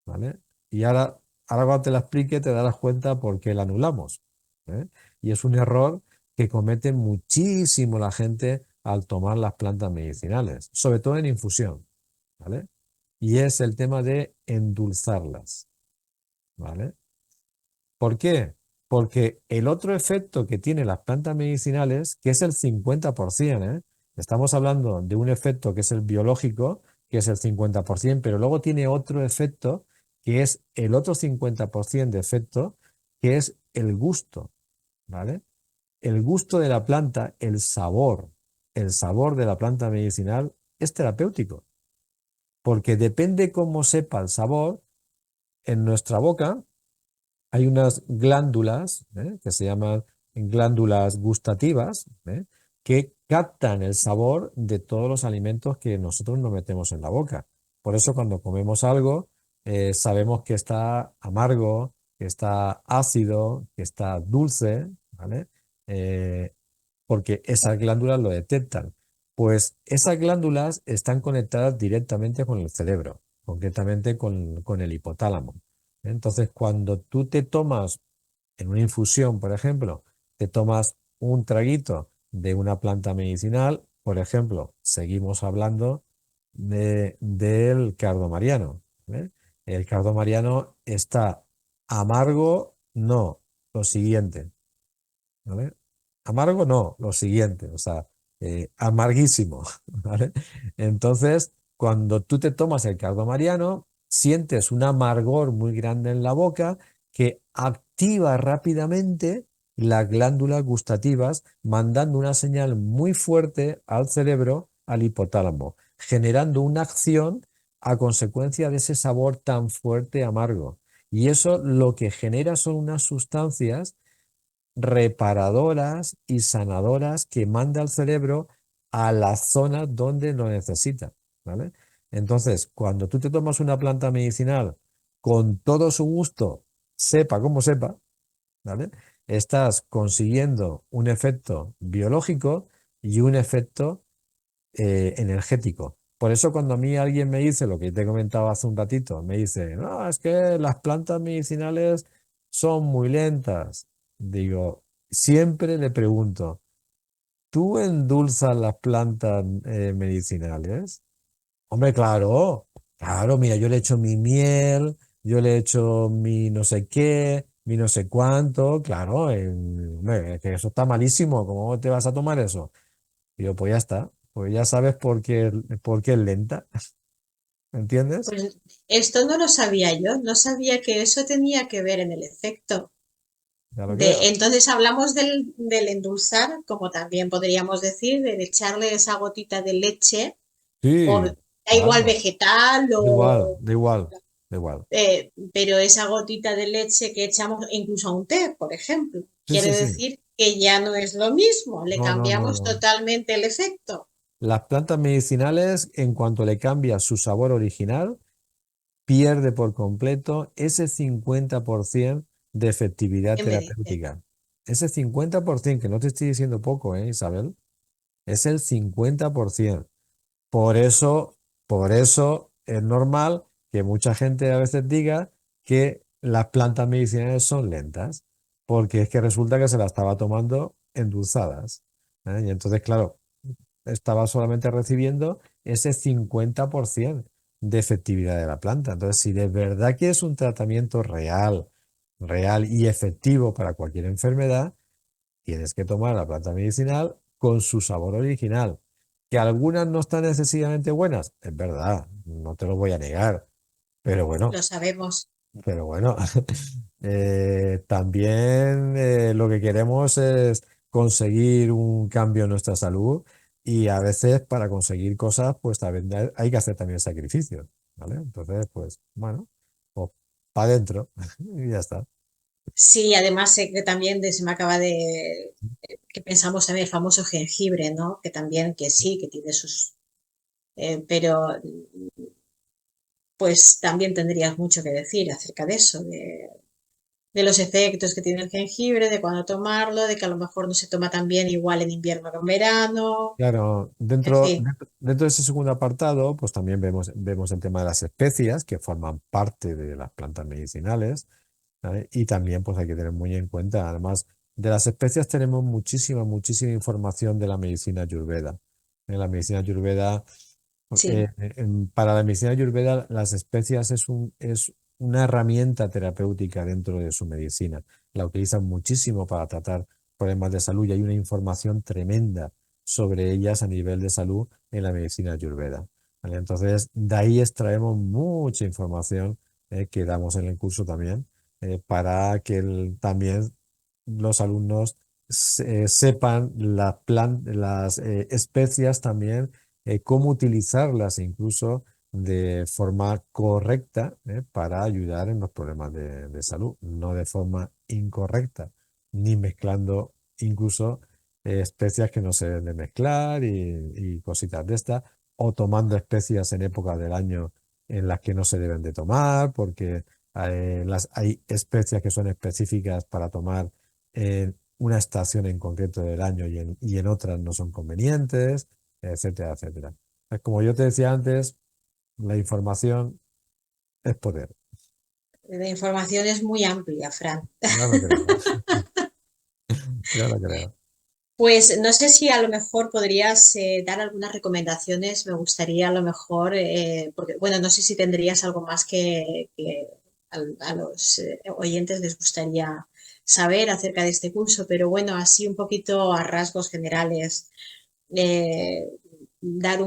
¿vale? Y ahora cuando te la explique te darás cuenta por qué la anulamos, ¿eh? Y es un error que comete muchísimo la gente al tomar las plantas medicinales, sobre todo en infusión, ¿vale? Y es el tema de endulzarlas, ¿vale? ¿Por qué? Porque el otro efecto que tienen las plantas medicinales, que es el 50%, ¿eh? Estamos hablando de un efecto que es el biológico, que es el 50%, pero luego tiene otro efecto, que es el otro 50% de efecto, que es el gusto, ¿vale? El gusto de la planta, el sabor de la planta medicinal es terapéutico, porque depende cómo sepa el sabor en nuestra boca. Hay unas glándulas, que se llaman glándulas gustativas, que captan el sabor de todos los alimentos que nosotros nos metemos en la boca. Por eso cuando comemos algo, sabemos que está amargo, que está ácido, que está dulce, ¿vale? Eh, Porque esas glándulas lo detectan. Pues esas glándulas están conectadas directamente con el cerebro, concretamente con el hipotálamo. Entonces, cuando tú te tomas en una infusión, por ejemplo, te tomas un traguito de una planta medicinal, por ejemplo, seguimos hablando del cardo mariano, ¿eh? El cardo mariano está amargo, no, lo siguiente, ¿vale? Amargo no, lo siguiente, o sea, amarguísimo, ¿vale? Entonces, cuando tú te tomas el cardo mariano, sientes un amargor muy grande en la boca que activa rápidamente las glándulas gustativas, mandando una señal muy fuerte al cerebro, al hipotálamo, generando una acción a consecuencia de ese sabor tan fuerte amargo. Y eso lo que genera son unas sustancias reparadoras y sanadoras que manda el cerebro a las zonas donde lo necesita, ¿vale? Entonces, cuando tú te tomas una planta medicinal con todo su gusto, sepa como sepa, ¿vale? Estás consiguiendo un efecto biológico y un efecto energético. Por eso cuando a mí alguien me dice lo que te he comentado hace un ratito, me dice, no, es que las plantas medicinales son muy lentas. Digo, siempre le pregunto, ¿tú endulzas las plantas medicinales? Hombre, claro, claro, mira, yo le echo mi miel, yo le echo mi no sé qué, mi no sé cuánto, claro, hombre, es que eso está malísimo, ¿cómo te vas a tomar eso? Y yo, pues ya está, pues ya sabes por qué es lenta, ¿entiendes?
Pues esto no lo sabía yo, no sabía que eso tenía que ver en el efecto.
Ya lo creo.
Entonces hablamos del endulzar, como también podríamos decir, de echarle esa gotita de leche, o
Sí,
da igual
claro,
vegetal,
da igual, da igual, da igual.
pero esa gotita de leche que echamos incluso a un té, por ejemplo,
Sí,
quiere
sí, sí.
decir que ya no es lo mismo, le
No, no, no,
cambiamos
no.
totalmente el efecto.
Las plantas medicinales, en cuanto le cambia su sabor original, pierde por completo ese 50% de efectividad
¿Qué me dice?
terapéutica. Ese 50%, que no te estoy diciendo poco, Isabel, es el 50%. Por eso, por eso es normal que mucha gente a veces diga que las plantas medicinales son lentas, porque es que resulta que se las estaba tomando endulzadas. Y entonces, claro, estaba solamente recibiendo ese 50% de efectividad de la planta. Entonces, si de verdad que es un tratamiento real, real y efectivo para cualquier enfermedad, tienes que tomar la planta medicinal con su sabor original. Que algunas no están excesivamente buenas, es verdad, no te lo voy a negar, pero
Lo
bueno,
sabemos.
pero bueno, también lo que queremos es conseguir un cambio en nuestra salud y a veces para conseguir cosas, pues también hay que hacer también sacrificios, ¿vale? Entonces, pues bueno, pues para adentro y ya está.
Sí, además sé que también se me acaba de que pensamos en el famoso jengibre, ¿no? Que también que sí, que tiene sus, pero pues también tendrías mucho que decir acerca de eso, de los efectos que tiene el jengibre, de cuándo tomarlo, de que a lo mejor no se toma tan bien igual en invierno que en verano,
Claro,
en fin.
dentro de ese segundo apartado, pues también vemos el tema de las especias que forman parte de las plantas medicinales, ¿vale? Y también pues hay que tener muy en cuenta, además de las especias tenemos muchísima, muchísima información de la medicina ayurveda. En la medicina ayurveda,
Sí,
para la medicina ayurveda, las especias es una herramienta terapéutica dentro de su medicina. La utilizan muchísimo para tratar problemas de salud y hay una información tremenda sobre ellas a nivel de salud en la medicina ayurveda. ¿Vale? Entonces, de ahí extraemos mucha información que damos en el curso también para que también los alumnos sepan las especias también, cómo utilizarlas incluso de forma correcta para ayudar en los problemas de salud, no de forma incorrecta, ni mezclando incluso especias que no se deben de mezclar y cositas de estas, o tomando especias en épocas del año en las que no se deben de tomar, porque hay especias que son específicas para tomar en una estación en concreto del año y en otras no son convenientes, etcétera, etcétera. Como yo te decía antes, la información es poder.
la información es muy amplia, Fran.
Ya lo creo, ya lo creo.
Pues no sé si a lo mejor podrías dar algunas recomendaciones. Me gustaría a lo mejor, porque bueno, no sé si tendrías algo más que a los oyentes les gustaría saber acerca de este curso, pero bueno, así un poquito a rasgos generales, eh, dar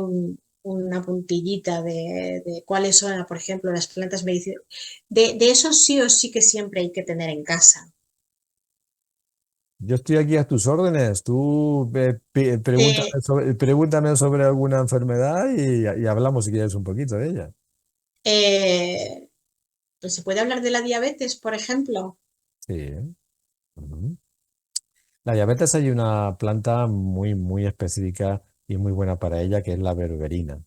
una puntillita de cuáles son, por ejemplo, las plantas medicinales. De eso sí o sí que siempre hay que tener en casa.
Yo estoy aquí a tus órdenes. Tú
De,
pregúntame sobre alguna enfermedad y hablamos si quieres un poquito de ella.
eh, ¿Se puede hablar de la diabetes, por ejemplo?
Sí. Ujú. La diabetes hay una planta muy, muy específica y muy buena para ella, que es la berberina.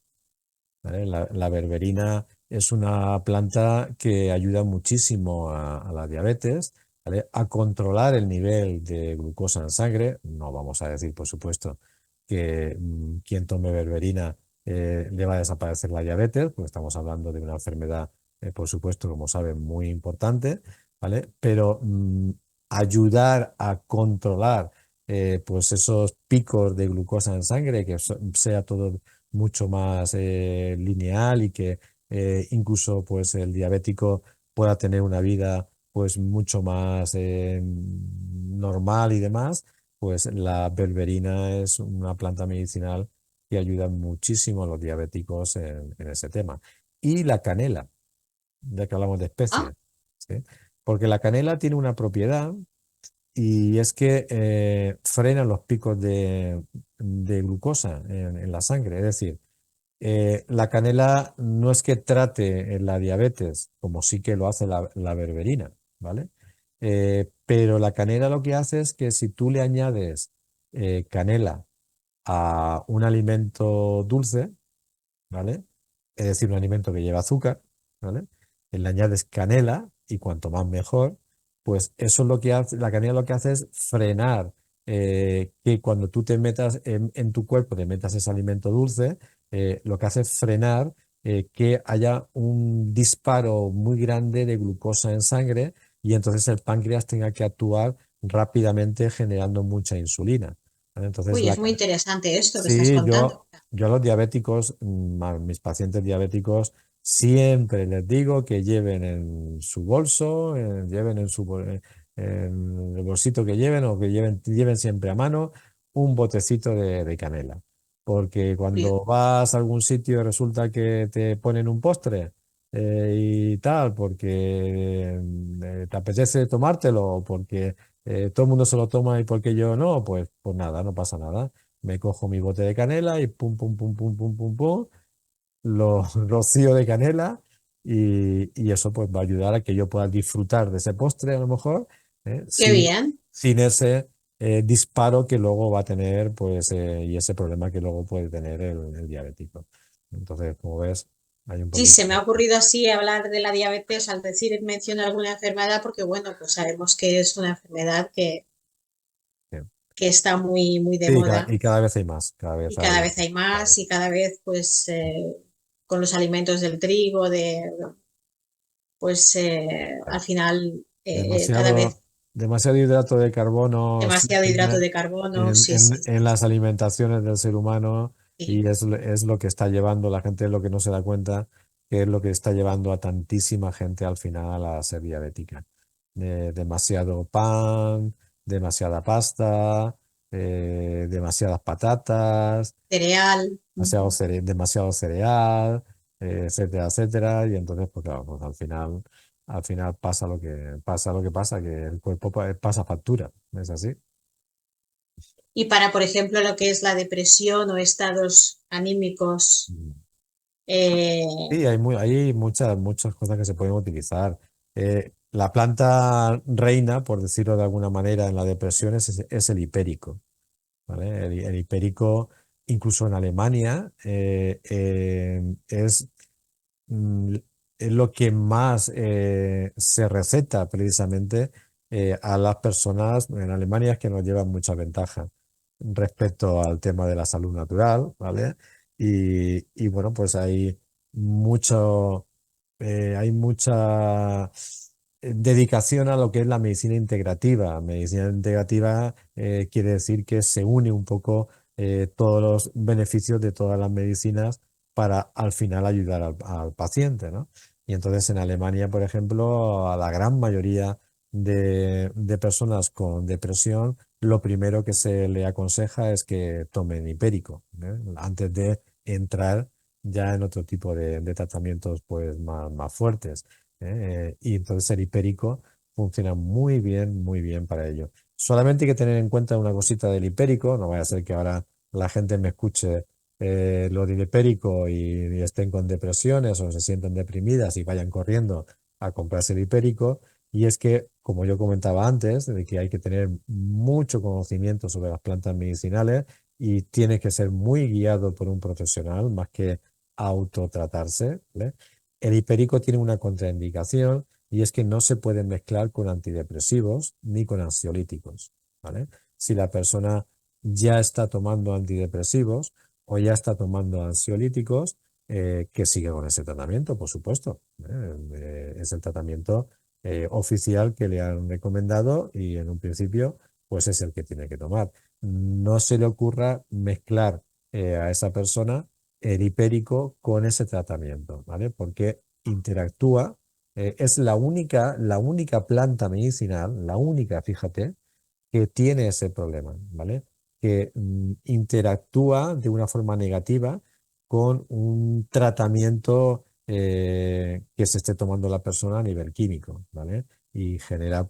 ¿Vale? La berberina es una planta que ayuda muchísimo a la diabetes, ¿vale? A controlar el nivel de glucosa en sangre. No vamos a decir, por supuesto, que quien tome berberina le va a desaparecer la diabetes, porque estamos hablando de una enfermedad, por supuesto, como saben, muy importante, ¿vale? Pero ayudar a controlar pues esos picos de glucosa en sangre, que sea todo mucho más lineal y que incluso pues el diabético pueda tener una vida pues mucho más normal y demás, pues la berberina es una planta medicinal que ayuda muchísimo a los diabéticos en ese tema. Y la canela, ya que hablamos de
Ah,
especies, ¿sí? Porque la canela tiene una propiedad y es que frena los picos de glucosa en la sangre. Es decir, la canela no es que trate la diabetes, como sí que lo hace la berberina, ¿vale? Pero la canela lo que hace es que si tú le añades canela a un alimento dulce, ¿vale? Es decir, un alimento que lleva azúcar, ¿vale? Le añades canela y cuanto más mejor, pues eso es lo que hace, la canela lo que hace es frenar que cuando tú te metas en tu cuerpo, te metas ese alimento dulce, lo que hace es frenar que haya un disparo muy grande de glucosa en sangre y entonces el páncreas tenga que actuar rápidamente generando mucha insulina, ¿vale? Entonces
uy,
la,
es muy interesante esto que estás
sí,
contando.
yo a los diabéticos, a mis pacientes diabéticos, siempre les digo que lleven en su bolso, lleven en el bolsito que lleven o que lleven siempre a mano un botecito de canela. Porque
Curioso.
cuando vas a algún sitio y resulta que te ponen un postre y tal, porque te apetece tomártelo, o porque todo el mundo se lo toma y porque yo no, pues nada, no pasa nada. Me cojo mi bote de canela y pum, pum, pum, pum, pum, pum, pum, lo rocío de canela y eso pues va a ayudar a que yo pueda disfrutar de ese postre a lo mejor,
Qué bien.
sin ese disparo que luego va a tener pues y ese problema que luego puede tener el diabético. Entonces, como ves, hay un
Sí,
poquito.
se me ha ocurrido así hablar de la diabetes al decir, menciona alguna enfermedad, porque bueno, pues sabemos que es una enfermedad que está muy, muy de
Sí,
moda
y cada vez hay más, cada vez
y cada
hay.
vez hay más y cada vez pues con los alimentos del trigo, pues al final cada
Demasiado,
vez
demasiado hidrato de carbono
demasiado hidrato
siempre
de carbono, sí, sí,
en las alimentaciones del ser humano
sí.
y es lo que está llevando, la gente es lo que no se da cuenta, que es lo que está llevando a tantísima gente al final a ser diabética. Demasiado pan, demasiada pasta, demasiadas patatas,
Cereal. Ujú.
demasiado cereal, etcétera, etcétera. Y entonces, pues claro, pues al final pasa lo que pasa, que el cuerpo pasa factura, ¿es así?
Y para, por ejemplo, lo que es la depresión o estados anímicos,
Mm.
eh,
Sí, hay muchas cosas que se pueden utilizar. La planta reina, por decirlo de alguna manera, en la depresión es el hipérico, ¿vale? El hipérico, incluso en Alemania, mm, es lo que más se receta precisamente a las personas en Alemania, es que nos llevan mucha ventaja respecto al tema de la salud natural, ¿vale? Y bueno, pues mucho, hay mucha dedicación a lo que es la medicina integrativa. Medicina integrativa quiere decir que se une un poco todos los beneficios de todas las medicinas para al final ayudar al paciente, ¿no? Y entonces en Alemania, por ejemplo, a la gran mayoría de personas con depresión, lo primero que se le aconseja es que tomen hipérico, ¿eh? Antes de entrar ya en otro tipo de tratamientos pues más fuertes, ¿eh? Y entonces el hipérico funciona muy bien para ello. Solamente hay que tener en cuenta una cosita del hipérico, no vaya a ser que ahora la gente me escuche lo del hipérico y estén con depresiones o se sientan deprimidas y vayan corriendo a comprarse el hipérico. Y es que, como yo comentaba antes, de que hay que tener mucho conocimiento sobre las plantas medicinales y tiene que ser muy guiado por un profesional más que autotratarse, ¿vale? El hipérico tiene una contraindicación y es que no se puede mezclar con antidepresivos ni con ansiolíticos, ¿vale? Si la persona ya está tomando antidepresivos o ya está tomando ansiolíticos, que siga con ese tratamiento, por supuesto. Es el tratamiento oficial que le han recomendado y en un principio, pues es el que tiene que tomar. No se le ocurra mezclar a esa persona el hipérico con ese tratamiento, ¿vale? Porque interactúa, es la única planta medicinal, la única, fíjate, que tiene ese problema, ¿vale? Que interactúa de una forma negativa con un tratamiento que se esté tomando la persona a nivel químico, ¿vale? Y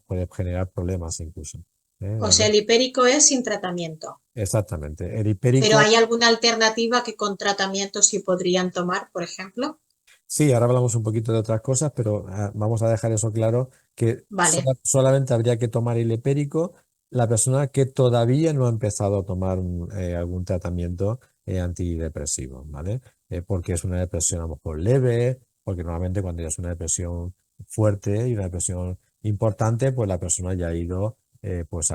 puede generar problemas incluso,
O
¿vale?
sea, el hipérico es sin tratamiento.
Exactamente. El
¿Pero
hipérico.
hay alguna alternativa que con tratamiento sí podrían tomar, por ejemplo?
Sí, ahora hablamos un poquito de otras cosas, pero vamos a dejar eso claro, que
Vale.
solamente habría que tomar el hipérico la persona que todavía no ha empezado a tomar algún tratamiento antidepresivo, ¿vale? Porque es una depresión a lo mejor leve, porque normalmente cuando ya es una depresión fuerte y una depresión importante, pues la persona ya ha ido pues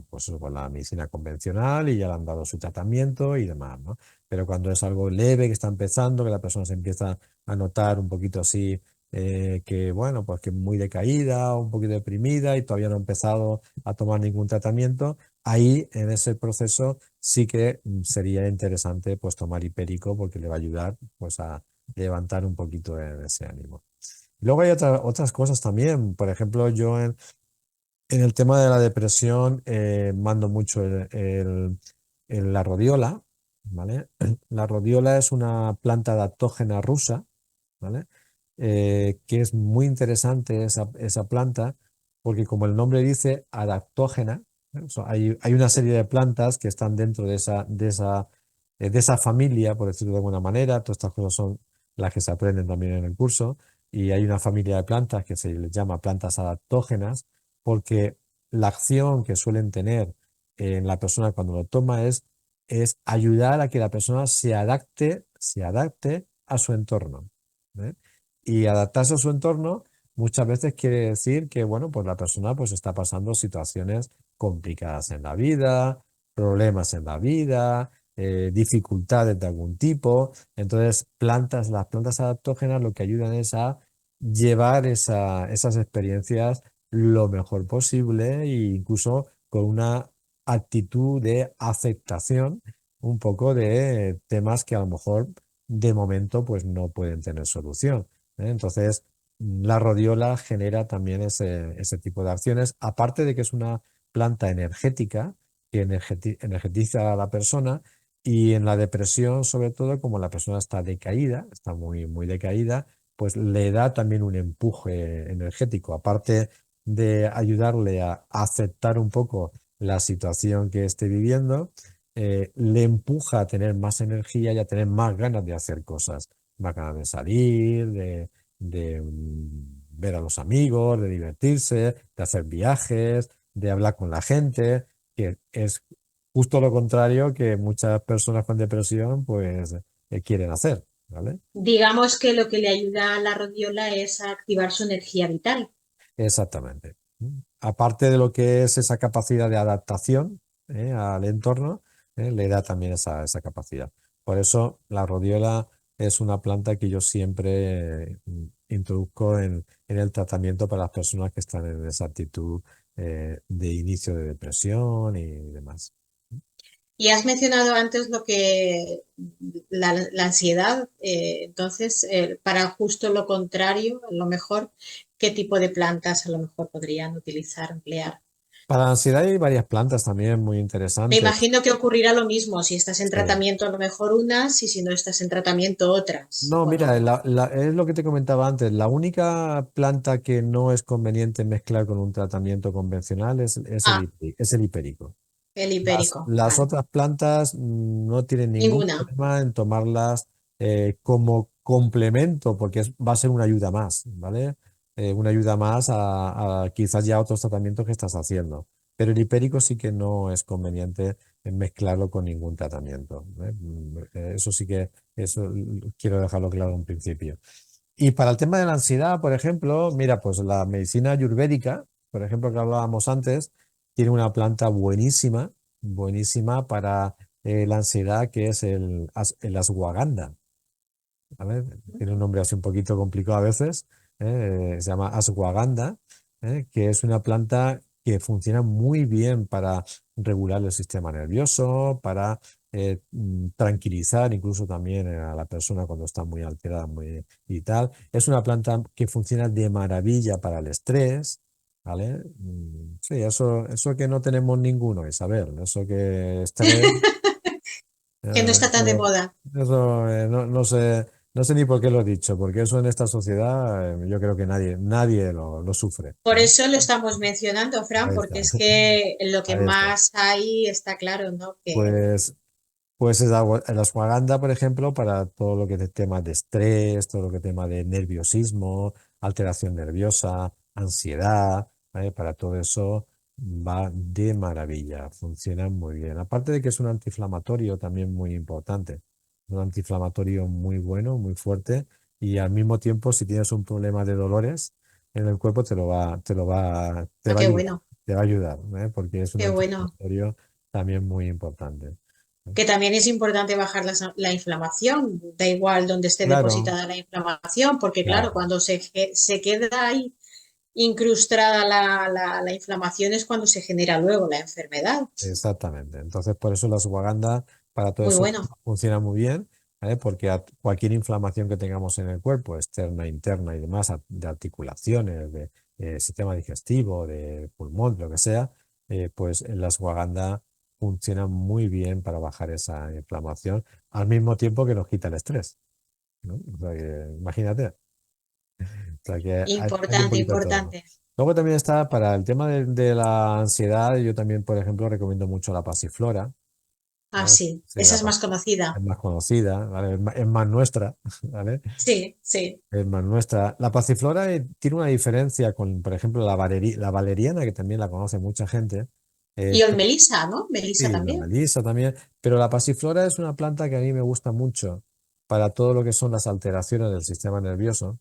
pues, con la medicina convencional y ya le han dado su tratamiento y demás, ¿no? Pero cuando es algo leve que está empezando, que la persona se empieza a notar un poquito así, que bueno, pues que muy decaída, un poquito deprimida y todavía no ha empezado a tomar ningún tratamiento, ahí en ese proceso sí que sería interesante pues tomar hipérico porque le va a ayudar pues a levantar un poquito ese ánimo. Luego hay otras cosas también, por ejemplo, yo en el tema de la depresión mando mucho la rodiola, ¿vale? La rodiola es una planta adaptógena rusa, ¿vale? Que es muy interesante esa planta porque como el nombre dice, adaptógena, ¿eh? O sea, hay una serie de plantas que están dentro de esa familia, por decirlo de alguna manera. Todas estas cosas son las que se aprenden también en el curso. Y hay una familia de plantas que se les llama plantas adaptógenas porque la acción que suelen tener en la persona cuando lo toma es ayudar a que la persona se adapte a su entorno, ¿eh? Y adaptarse a su entorno muchas veces quiere decir que, bueno, pues la persona pues está pasando situaciones complicadas en la vida, problemas en la vida, dificultades de algún tipo. Entonces, las plantas adaptógenas lo que ayudan es a llevar esas experiencias lo mejor posible e incluso con una actitud de aceptación un poco de temas que a lo mejor de momento pues no pueden tener solución, ¿eh? Entonces, la rodiola genera también ese tipo de acciones, aparte de que es una planta energética que energetiza a la persona y en la depresión, sobre todo, como la persona está decaída, está muy, muy decaída, pues le da también un empuje energético, aparte de ayudarle a aceptar un poco la situación que esté viviendo, le empuja a tener más energía y a tener más ganas de hacer cosas, más ganas de salir, de ver a los amigos, de divertirse, de hacer viajes, de hablar con la gente, que es justo lo contrario que muchas personas con depresión pues quieren hacer, ¿vale?
Digamos que lo que le ayuda a la rodiola es a activar su energía vital.
Exactamente. Aparte de lo que es esa capacidad de adaptación al entorno, le da también esa capacidad. Por eso la rodiola es una planta que yo siempre introduzco en el tratamiento para las personas que están en esa actitud de inicio de depresión y demás.
Y has mencionado antes lo que la ansiedad, entonces, para justo lo contrario, a lo mejor, ¿qué tipo de plantas a lo mejor podrían utilizar, emplear?
Para la ansiedad hay varias plantas también muy
Me
interesantes.
imagino que ocurrirá lo mismo si estás en
Sí.
tratamiento, a lo mejor unas, y si no estás en tratamiento, otras,
No,
¿o
mira,
no?
es lo que te comentaba antes. La única planta que no es conveniente mezclar con un tratamiento convencional
Ah,
es el hipérico.
el
Las,
hipérico,
las
vale.
otras plantas no tienen ningún
Ninguna.
problema en tomarlas como complemento, porque va a ser una ayuda más, ¿vale? Una ayuda más a quizás ya otros tratamientos que estás haciendo. Pero el hipérico sí que no es conveniente mezclarlo con ningún tratamiento, ¿eh? Eso sí que, eso quiero dejarlo claro en principio. Y para el tema de la ansiedad, por ejemplo, mira, pues la medicina ayurvédica, por ejemplo, que hablábamos antes, tiene una planta buenísima, buenísima para la ansiedad, que es el ashwagandha, ¿vale? Tiene un nombre así un poquito complicado a veces, se llama ashwagandha, que es una planta que funciona muy bien para regular el sistema nervioso, para tranquilizar incluso también a la persona cuando está muy alterada y tal. Es una planta que funciona de maravilla para el estrés, ¿vale? Sí, eso que no tenemos ninguno, Isabel, eso que estrés.
Que no está tan de
Eso,
moda.
no sé, no sé ni por qué lo he dicho, porque eso en esta sociedad yo creo que nadie lo sufre,
Por
¿eh?
eso lo estamos mencionando, Fran,
Ahí
porque
está,
es que lo que
ahí está.
más hay está claro, ¿no? Que
Pues, pues la ashwagandha, por ejemplo, para todo lo que es temas de estrés, todo lo que es tema de nerviosismo, alteración nerviosa, ansiedad, ¿vale? Para todo eso va de maravilla, funciona muy bien. Aparte de que es un antiinflamatorio también muy importante, un antiinflamatorio muy bueno, muy fuerte, y al mismo tiempo, si tienes un problema de dolores en el cuerpo, te va a
qué
ayudar,
bueno,
te va a ayudar, ¿eh? Porque es un
qué bueno.
antiinflamatorio también muy importante.
Que también es importante bajar la inflamación, da igual donde esté
Claro,
depositada la inflamación, porque claro,
claro,
cuando se queda ahí incrustada la inflamación es cuando se genera luego la enfermedad.
exactamente. Entonces, por eso la ashwagandha para todo
Muy
eso
bueno,
funciona muy bien, ¿vale? Porque cualquier inflamación que tengamos en el cuerpo, externa, interna y demás, de articulaciones, de sistema digestivo, de pulmón, lo que sea, pues la ashwagandha funciona muy bien para bajar esa inflamación, al mismo tiempo que nos quita el estrés, ¿no? O sea que, imagínate. O sea que hay un
importante,
poquito de todo.
importante.
Luego también está para el tema de la ansiedad, yo también, por ejemplo, recomiendo mucho la pasiflora,
Ah,
¿vale?
sí,
Sí,
esa es más
es
conocida.
más conocida, ¿vale? Es más nuestra, ¿vale?
Sí, sí.
Es más nuestra. La pasiflora tiene una diferencia con, por ejemplo, la valeriana, que también la conoce mucha gente.
Y
eh,
el melisa, ¿no? Melisa
sí, la
también.
melisa también, pero la pasiflora es una planta que a mí me gusta mucho para todo lo que son las alteraciones del sistema nervioso.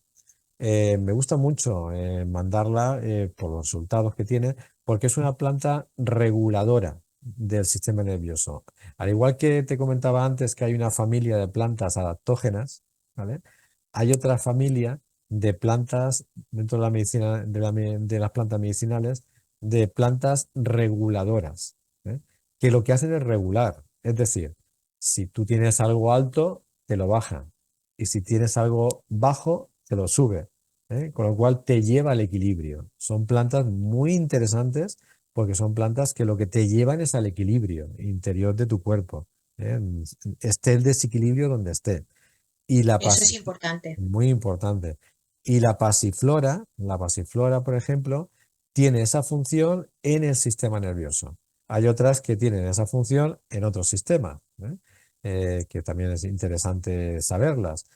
Me gusta mucho mandarla por los resultados que tiene, porque es una planta reguladora del sistema nervioso. Al igual que te comentaba antes que hay una familia de plantas adaptógenas, ¿vale? Hay otra familia de plantas dentro de la medicina, de las plantas medicinales, de plantas reguladoras, ¿eh? Que lo que hacen es regular. Es decir, si tú tienes algo alto, te lo baja. Y si tienes algo bajo, te lo sube. Con lo cual te lleva al equilibrio. Son plantas muy interesantes porque son plantas que lo que te llevan es al equilibrio interior de tu cuerpo. ¿Eh? Esté el desequilibrio donde esté. Y
Eso es importante.
muy importante. Y la pasiflora, por ejemplo, tiene esa función en el sistema nervioso. Hay otras que tienen esa función en otros sistemas, ¿eh? Que también es interesante saberlas.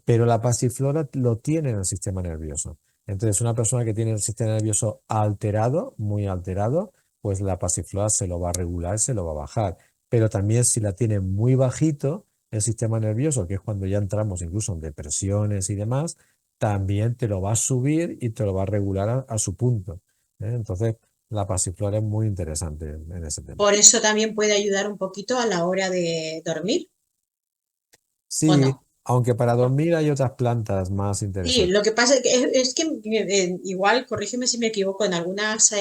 Pero la pasiflora lo tiene en el sistema nervioso. Entonces, una persona que tiene el sistema nervioso alterado, muy alterado, pues la pasiflora se lo va a regular, se lo va a bajar. Pero también si la tiene muy bajito, el sistema nervioso, que es cuando ya entramos incluso en depresiones y demás, también te lo va a subir y te lo va a regular a su punto, ¿eh? Entonces, la pasiflora es muy interesante en ese tema.
Por eso también puede ayudar un poquito a la hora de dormir, ¿o
Sí,
no?
aunque para dormir hay otras plantas más
Sí,
interesantes.
lo que pasa es que igual, corrígeme si me equivoco, en algunas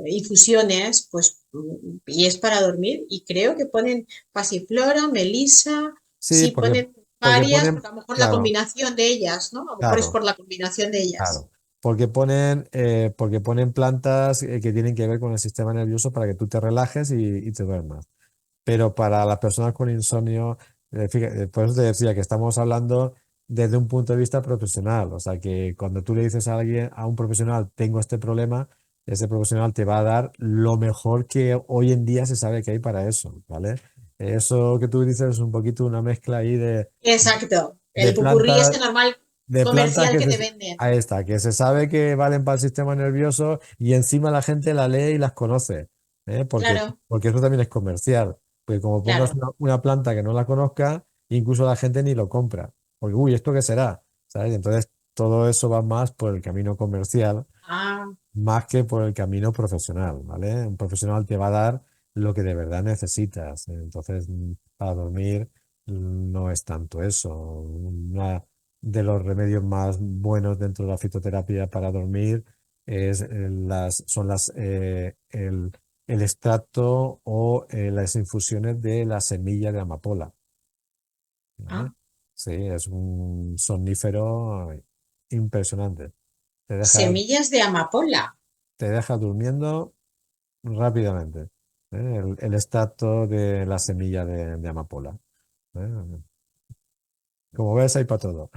infusiones, pues, y es para dormir, y creo que ponen pasiflora, melisa,
Sí,
sí ponen
porque
varias,
ponen,
porque a lo mejor la
claro,
combinación de ellas, ¿no? A lo mejor es
claro,
por la combinación de ellas.
claro, porque ponen plantas que tienen que ver con el sistema nervioso para que tú te relajes y te duermas. Pero para las personas con insomnio, fíjate, por eso te decía que estamos hablando desde un punto de vista profesional. O sea, que cuando tú le dices a alguien, a un profesional, tengo este problema, ese profesional te va a dar lo mejor que hoy en día se sabe que hay para eso, ¿vale? Eso que tú dices es un poquito una mezcla ahí
Exacto.
de
El pupurrí
plantas,
este normal
de plantas
comercial que te venden.
ahí está, que se sabe que valen para el sistema nervioso y encima la gente la lee y las conoce, ¿eh?
Claro,
Porque eso también es comercial. Porque como pongas
claro.
una planta que no la conozca, incluso la gente ni lo compra. Porque, uy, ¿esto qué será? ¿Sabes? Entonces, todo eso va más por el camino comercial,
Ah,
más que por el camino profesional, ¿vale? Un profesional te va a dar lo que de verdad necesitas. Entonces, para dormir no es tanto eso. Una de los remedios más buenos dentro de la fitoterapia para dormir son el extracto o las infusiones de la semilla de amapola, ¿vale?
ah.
Sí, es un somnífero impresionante. Te deja,
Semillas de amapola.
te deja durmiendo rápidamente. El extracto de la semilla de amapola. ¿Eh? Como ves, hay para todo.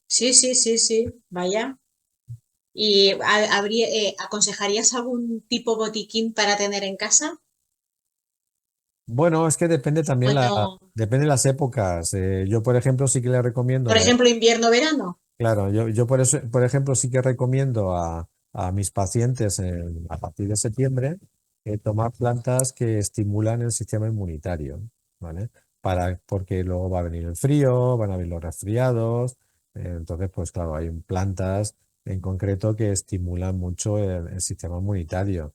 Sí, sí, sí, sí. Vaya. ¿Y aconsejarías algún tipo botiquín para tener en casa?
Bueno, es que depende también
Bueno,
depende de las épocas. Yo, por ejemplo, sí que le recomiendo,
por ejemplo, invierno-verano.
claro, yo por eso, por ejemplo, sí que recomiendo a mis pacientes a partir de septiembre tomar plantas que estimulan el sistema inmunitario, ¿vale? Porque luego va a venir el frío, van a venir los resfriados, entonces, pues claro, hay plantas en concreto que estimulan mucho el sistema inmunitario.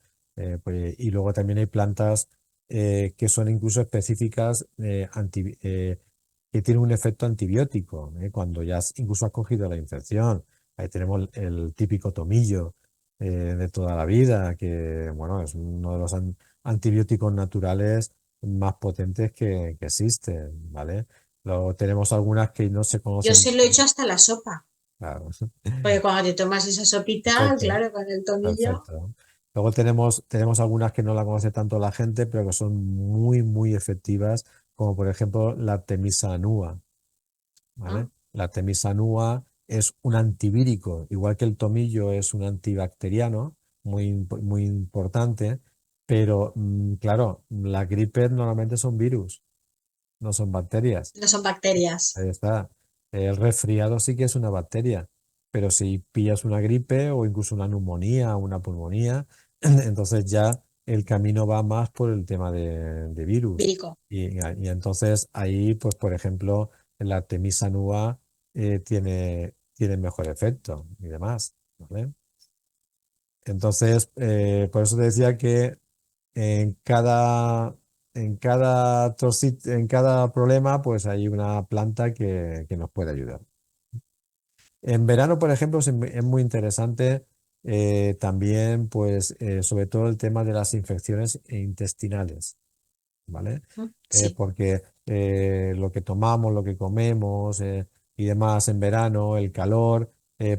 Y luego también hay plantas que son incluso específicas que tiene un efecto antibiótico, ¿eh? Cuando ya incluso has cogido la infección. Ahí tenemos el típico tomillo de toda la vida, que bueno, es uno de los antibióticos naturales más potentes que existen, ¿vale? Luego tenemos algunas que no se
Yo
conocen.
se lo he hecho hasta la sopa.
Claro.
Porque cuando te tomas esa sopita,
Perfecto,
claro, con el tomillo.
perfecto. Luego tenemos algunas que no la conoce tanto la gente, pero que son muy, muy efectivas, como por ejemplo la Artemisa annua. ¿Vale?
Ah,
La Artemisa annua es un antivírico, igual que el tomillo es un antibacteriano muy importante, pero claro, la gripe normalmente son virus, no son bacterias.
no son bacterias.
Ahí está. El resfriado sí que es una bacteria, pero si pillas una gripe o incluso una neumonía o una pulmonía, entonces ya el camino va más por el tema de virus.
Vírico.
Y entonces ahí, pues por ejemplo, la Artemisa annua tiene mejor efecto y demás, ¿vale? Entonces, por eso te decía que en en cada problema, pues hay una planta que nos puede ayudar. En verano, por ejemplo, es muy interesante también, pues, sobre todo el tema de las infecciones intestinales, ¿vale?
Sí.
Porque lo que tomamos, lo que comemos y demás en verano, el calor,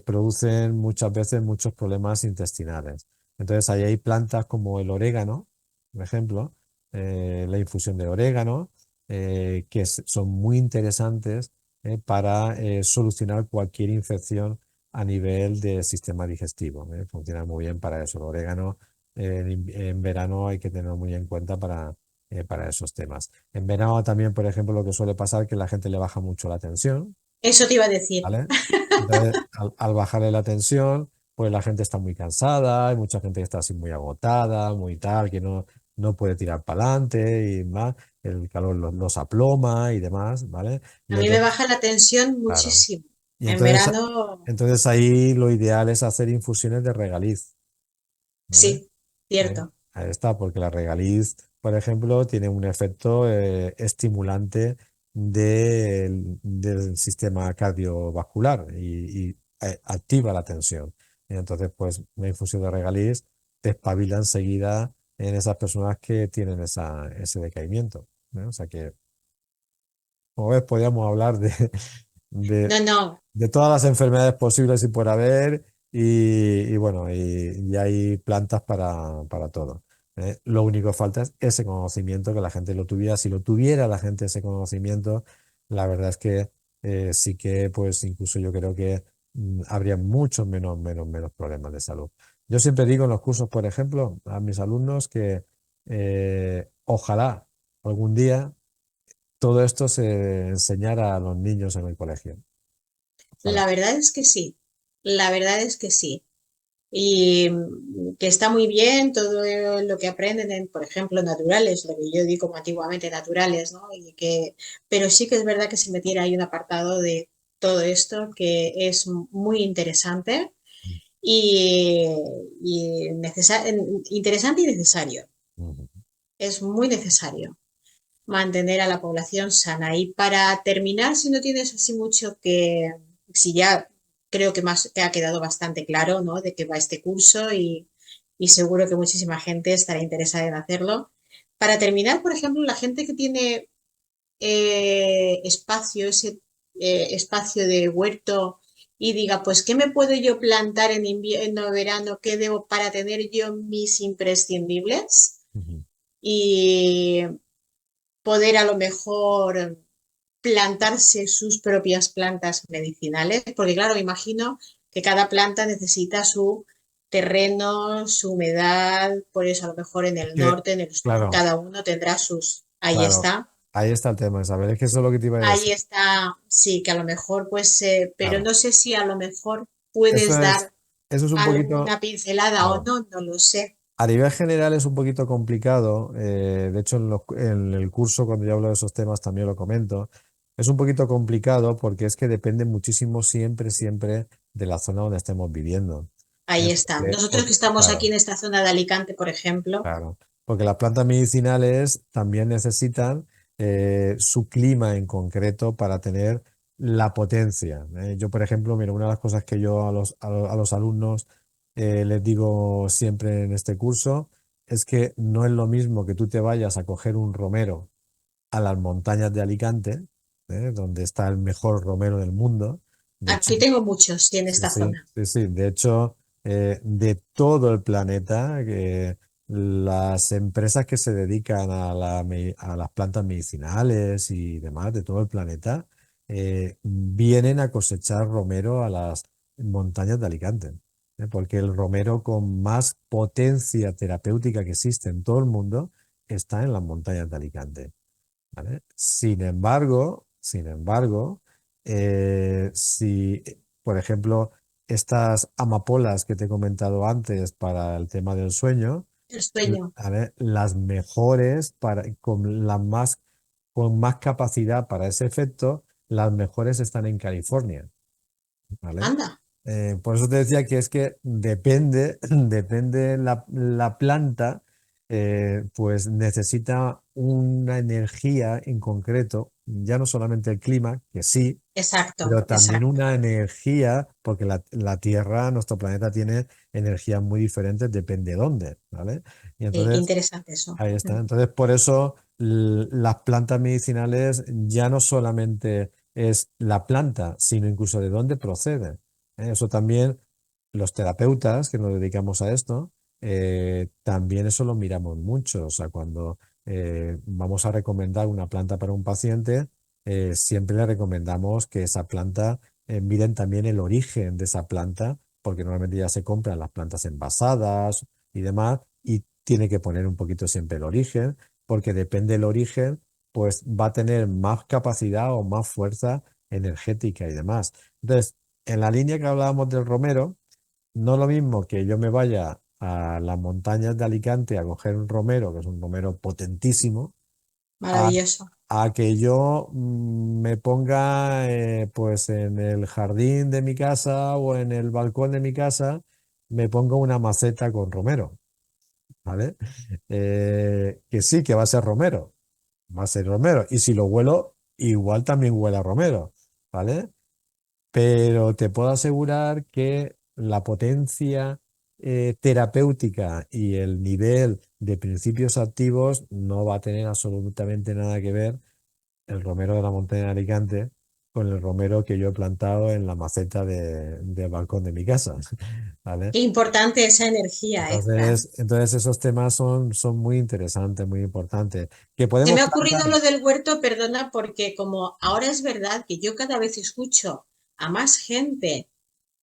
producen muchas veces muchos problemas intestinales. Entonces, ahí hay plantas como el orégano, por ejemplo, la infusión de orégano, son muy interesantes para solucionar cualquier infección a nivel del sistema digestivo. Funciona muy bien para eso. El orégano en verano hay que tenerlo muy en cuenta para esos temas. En verano también, por ejemplo, lo que suele pasar es que la gente le baja mucho la tensión,
Eso te iba a decir.
¿vale? Entonces, al bajarle la tensión, pues la gente está muy cansada, hay mucha gente que está así muy agotada, muy tal, que no puede tirar para adelante y más, el calor los aploma y demás, ¿vale?
A
Y
mí me
entonces,
baja la tensión
claro.
muchísimo.
Y
En
entonces,
verano,
entonces ahí lo ideal es hacer infusiones de regaliz, ¿vale?
sí,
Ahí,
cierto.
ahí está, porque la regaliz, por ejemplo, tiene un efecto estimulante del sistema cardiovascular y activa la tensión. Y entonces, pues, una infusión de regaliz te espabila enseguida en esas personas que tienen ese decaimiento, ¿no? O sea que, como ves, podríamos hablar de,
No, no.
de todas las enfermedades posibles y por haber, y bueno, y hay plantas para todo. Lo único que falta es ese conocimiento, que la gente lo tuviera. Si lo tuviera la gente ese conocimiento, la verdad es que sí que, pues incluso yo creo que habría muchos menos problemas de salud. Yo siempre digo en los cursos, por ejemplo, a mis alumnos que ojalá. algún día todo esto se enseñara a los niños en el colegio. Para-
La verdad es que sí, la verdad es que sí. Y que está muy bien todo lo que aprenden en, por ejemplo, naturales, lo que yo digo como antiguamente naturales, ¿no? Pero sí que es verdad que se metiera ahí un apartado de todo esto que es muy interesante y, interesante y necesario.
Ujú.
Es muy necesario mantener a la población sana. Y para terminar, si no tienes así mucho si ya creo que más te ha quedado bastante claro, ¿no? De qué va este curso y seguro que muchísima gente estará interesada en hacerlo. Para terminar, por ejemplo, la gente que tiene ese espacio de huerto y diga, pues, ¿qué me puedo yo plantar en invierno, verano? ¿Qué debo para tener yo mis imprescindibles?
Ujú.
Y poder a lo mejor plantarse sus propias plantas medicinales, porque claro, me imagino que cada planta necesita su terreno, su humedad, por eso a lo mejor en el
Que,
norte, en el sur,
claro,
cada uno tendrá sus, ahí
claro,
está.
ahí está el tema, Isabel. Es que eso es lo que te iba a decir.
Ahí está, sí, que a lo mejor pues, pero
Claro,
no sé si a lo mejor
eso
puedes
es,
dar
eso es un poquito,
alguna pincelada o
claro.
no, no lo sé.
A nivel general es un poquito complicado. De hecho, en el curso, cuando yo hablo de esos temas, también lo comento. Es un poquito complicado porque es que depende muchísimo siempre, siempre de la zona donde estemos viviendo.
Ahí está. Nosotros que estamos aquí
Claro,
en esta zona de Alicante, por ejemplo,
claro. Porque las plantas medicinales también necesitan su clima en concreto para tener la potencia. Yo, por ejemplo, mira, una de las cosas que yo a los alumnos les digo siempre en este curso es que no es lo mismo que tú te vayas a coger un romero a las montañas de Alicante, donde está el mejor romero del mundo. De hecho,
aquí tengo muchos, sí, en
sí,
esta
sí,
zona.
sí, sí. De hecho, de todo el planeta, las empresas que se dedican a a las plantas medicinales y demás de todo el planeta, vienen a cosechar romero a las montañas de Alicante. Porque el romero con más potencia terapéutica que existe en todo el mundo está en las montañas de Alicante. ¿Vale? Sin embargo, si, por ejemplo, estas amapolas que te he comentado antes para el tema del sueño,
El sueño.
a ver, las mejores con más capacidad para ese efecto, las mejores están en California. ¿Vale?
Anda,
Por eso te decía que es que depende, depende la planta, pues necesita una energía en concreto, ya no solamente el clima, que sí,
exacto,
pero también
exacto.
una energía, porque la Tierra, nuestro planeta tiene energías muy diferentes, depende de dónde, ¿vale? Y
Qué
entonces
interesante eso.
ahí está.
Mm.
Entonces, por eso las plantas medicinales ya no solamente es la planta, sino incluso de dónde procede. Eso también, los terapeutas que nos dedicamos a esto, también eso lo miramos mucho. O sea, cuando vamos a recomendar una planta para un paciente, siempre le recomendamos que esa planta, miren también el origen de esa planta, porque normalmente ya se compran las plantas envasadas y demás, y tiene que poner un poquito siempre el origen, porque depende del origen, pues va a tener más capacidad o más fuerza energética y demás. Entonces, en la línea que hablábamos del romero, no lo mismo que yo me vaya a las montañas de Alicante a coger un romero, que es un romero potentísimo, a,
Maravilloso.
a que yo me ponga pues en el jardín de mi casa o en el balcón de mi casa, me ponga una maceta con romero. ¿Vale? Que sí, que va a ser romero, va a ser romero. Y si lo huelo, igual también huele a romero, ¿vale? Pero te puedo asegurar que la potencia terapéutica y el nivel de principios activos no va a tener absolutamente nada que ver el romero de la montaña de Alicante con el romero que yo he plantado en la maceta del balcón de mi casa, ¿vale?
Qué importante esa energía, Fran.
Entonces esos temas son muy interesantes, muy importantes. Que
Se me
podemos
ha
plantar.
ocurrido lo del huerto, perdona, porque como ahora es verdad que yo cada vez escucho a más gente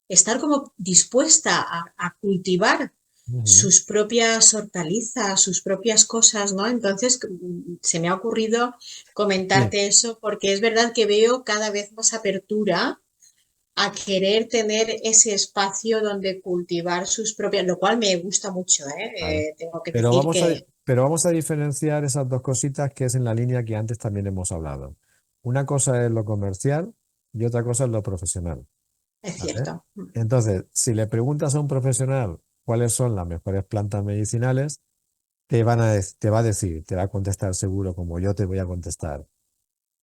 estar como dispuesta a cultivar.
Ujú.
sus propias hortalizas, sus propias cosas, ¿no? Entonces se me ha ocurrido
Sí,
comentarte eso porque es verdad que veo cada vez más apertura a querer tener ese espacio donde cultivar sus propias, lo cual me gusta mucho, ¿eh?
claro.
Tengo que
Pero
decir
vamos a,
que
pero vamos a diferenciar esas dos cositas que es en la línea que antes también hemos hablado. Una cosa es lo comercial y otra cosa es lo profesional.
es
¿Vale?
cierto.
Entonces, si le preguntas a un profesional cuáles son las mejores plantas medicinales, te va a decir, te va a contestar seguro como yo te voy a contestar,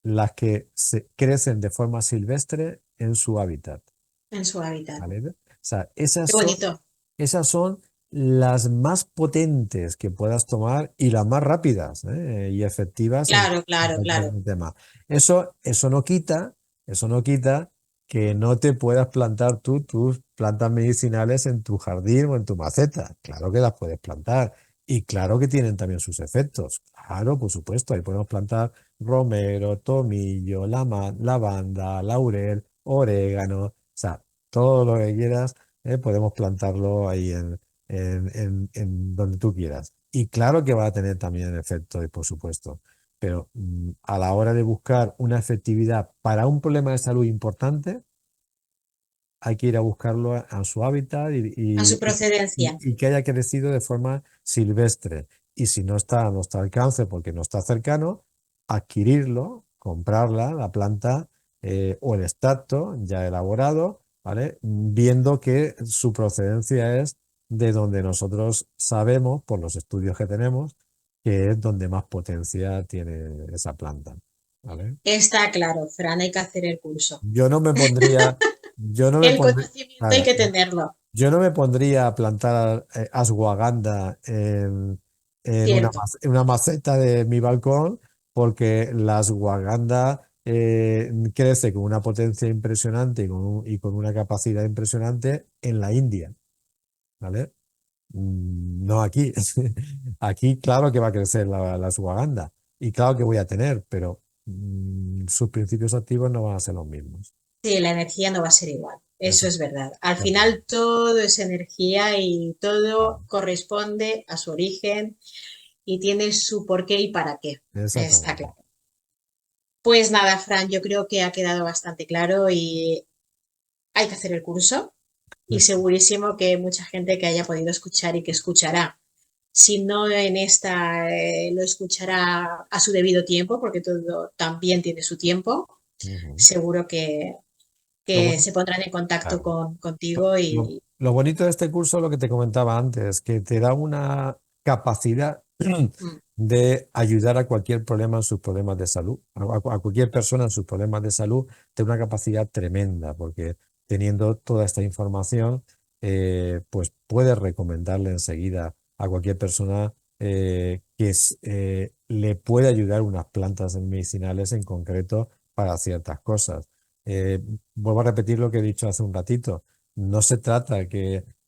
las que se crecen de forma silvestre en su hábitat.
En su hábitat.
¿Vale? O sea,
Qué bonito.
esas son las más potentes que puedas tomar y las más rápidas, y efectivas
Claro,
en
claro,
cualquier
claro.
tema. Eso no quita que no te puedas plantar tú tus plantas medicinales en tu jardín o en tu maceta. Claro que las puedes plantar y claro que tienen también sus efectos. Claro, por supuesto, ahí podemos plantar romero, tomillo, lavanda, laurel, orégano. O sea, todo lo que quieras, podemos plantarlo ahí en donde tú quieras. Y claro que va a tener también efecto, y por supuesto. Pero a la hora de buscar una efectividad para un problema de salud importante, hay que ir a buscarlo a su hábitat
A su procedencia.
y que haya crecido de forma silvestre. Y si no está a nuestro alcance porque no está cercano, adquirirlo, comprarla, la planta, o el extracto ya elaborado, ¿vale? Viendo que su procedencia es de donde nosotros sabemos, por los estudios que tenemos, que es donde más potencia tiene esa planta, ¿vale?
Está claro, Fran, hay que hacer el curso.
Yo no me pondría, yo no me
El
pondría,
conocimiento hay
claro,
que tenerlo.
yo no me pondría a plantar ashwagandha
Cierto.
en una maceta de mi balcón, porque la ashwagandha crece con una potencia impresionante y con una capacidad impresionante en la India, ¿vale? No aquí. Aquí, claro que va a crecer la ashwagandha y claro que voy a tener, pero sus principios activos no van a ser los mismos.
Sí, la energía no va a ser igual. Eso
Eso,
es verdad. Al
eso es.
final todo es energía y todo
Claro,
corresponde a su origen y tiene su porqué y para qué. Está
exactamente.
claro. Pues nada, Fran, yo creo que ha quedado bastante claro y hay que hacer el curso y segurísimo que mucha gente que haya podido escuchar y que escuchará, si no en esta, lo escuchará a su debido tiempo, porque todo también tiene su tiempo,
Ujú.
seguro
Lo
que
bueno,
se pondrán en contacto
claro.
contigo y
Lo bonito de este curso, lo que te comentaba antes, que te da una capacidad
mm,
de ayudar a cualquier problema en sus problemas de salud, a cualquier persona en sus problemas de salud, te da una capacidad tremenda, porque teniendo toda esta información, pues puedes recomendarle enseguida a cualquier persona le puede ayudar unas plantas medicinales en concreto para ciertas cosas. Eh, Vuelvo a repetir lo que he dicho hace un ratito. No se trata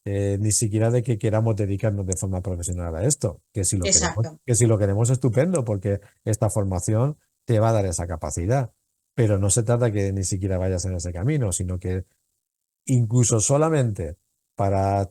ni siquiera de que queramos dedicarnos de forma profesional a esto,
exacto,
que si lo queremos estupendo, porque esta formación te va a dar esa capacidad. Pero no se trata que ni siquiera vayas en ese camino, sino que incluso solamente para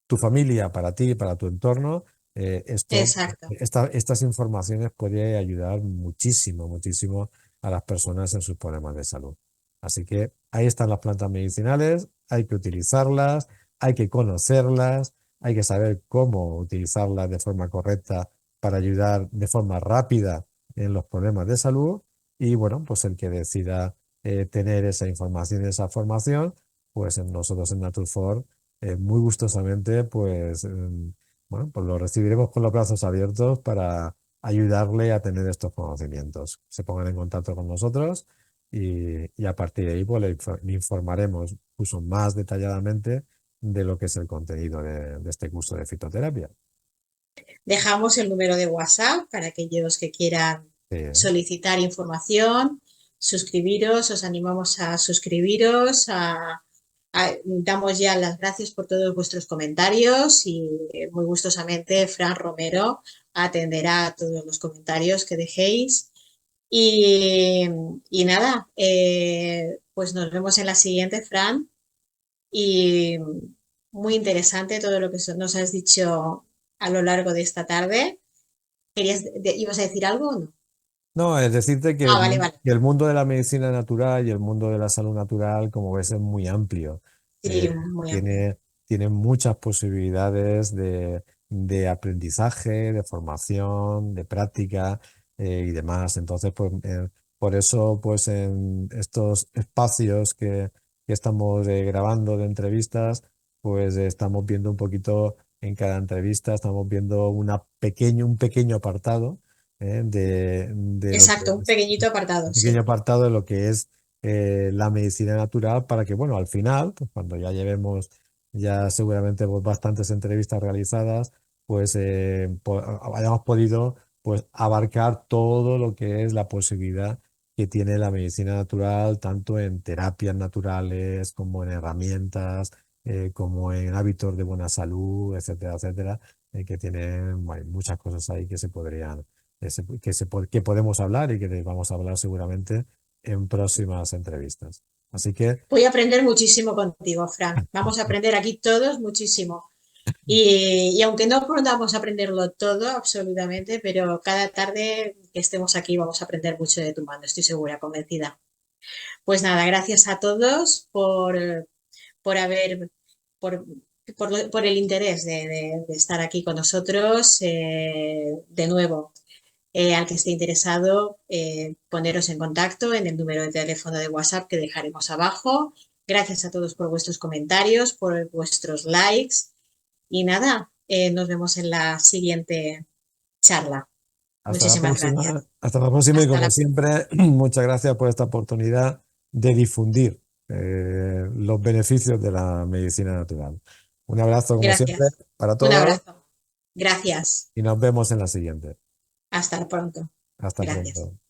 tu familia, para ti, para tu entorno,
exacto.
estas informaciones puede ayudar muchísimo, muchísimo a las personas en sus problemas de salud. Así que ahí están las plantas medicinales, hay que utilizarlas, hay que conocerlas, hay que saber cómo utilizarlas de forma correcta para ayudar de forma rápida en los problemas de salud. Y bueno, pues el que decida tener esa información y esa formación, pues nosotros en Naturfor, muy gustosamente, pues, bueno, pues lo recibiremos con los brazos abiertos para ayudarle a tener estos conocimientos. Se pongan en contacto con nosotros y a partir de ahí pues, le informaremos incluso más detalladamente de lo que es el contenido de este curso de fitoterapia.
Dejamos el número de WhatsApp para aquellos que quieran
Sí,
solicitar información, suscribiros, os animamos a suscribiros, damos ya las gracias por todos vuestros comentarios y muy gustosamente Fran Romero atenderá a todos los comentarios que dejéis. Y, y nada, pues nos vemos en la siguiente, Fran, y muy interesante todo lo que nos has dicho a lo largo de esta tarde. ¿Ibas a decir algo o no?
No, es decirte que
Ah, vale, vale.
que el mundo de la medicina natural y el mundo de la salud natural, como ves, es muy amplio.
Sí, muy amplio.
Tiene, tiene muchas posibilidades de aprendizaje, de formación, de práctica y demás. Entonces, pues, por eso, pues, en estos espacios que estamos grabando de entrevistas, pues estamos viendo un poquito en cada entrevista, estamos viendo un pequeño apartado de lo que
Exacto, un
es
pequeñito apartado,
un pequeño
sí.
apartado de lo que es la medicina natural para que, bueno, al final, pues cuando ya llevemos ya seguramente pues, bastantes entrevistas realizadas, pues hayamos podido pues abarcar todo lo que es la posibilidad que tiene la medicina natural, tanto en terapias naturales como en herramientas, como en hábitos de buena salud, etcétera, etcétera, que tienen bueno, muchas cosas ahí que se podrían que podemos hablar y que vamos a hablar seguramente en próximas entrevistas. Así que,
Voy a aprender muchísimo contigo, Fran. Vamos a aprender aquí todos muchísimo. Y aunque no podamos aprenderlo todo absolutamente, pero cada tarde que estemos aquí vamos a aprender mucho de tu mano, estoy segura, convencida. Pues nada, gracias a todos por haber, por, por el interés de estar aquí con nosotros. De nuevo, al que esté interesado, poneros en contacto en el número de teléfono de WhatsApp que dejaremos abajo. Gracias a todos por vuestros comentarios, por vuestros likes y nada, nos vemos en la siguiente charla. Muchísimas gracias.
hasta la próxima y
Hasta
como
la
siempre, muchas gracias por esta oportunidad de difundir los beneficios de la medicina natural. Un abrazo como siempre
Gracias.
para
Un
todos
abrazo. Gracias.
y nos vemos en la siguiente.
Hasta pronto.
Hasta
Gracias.
pronto.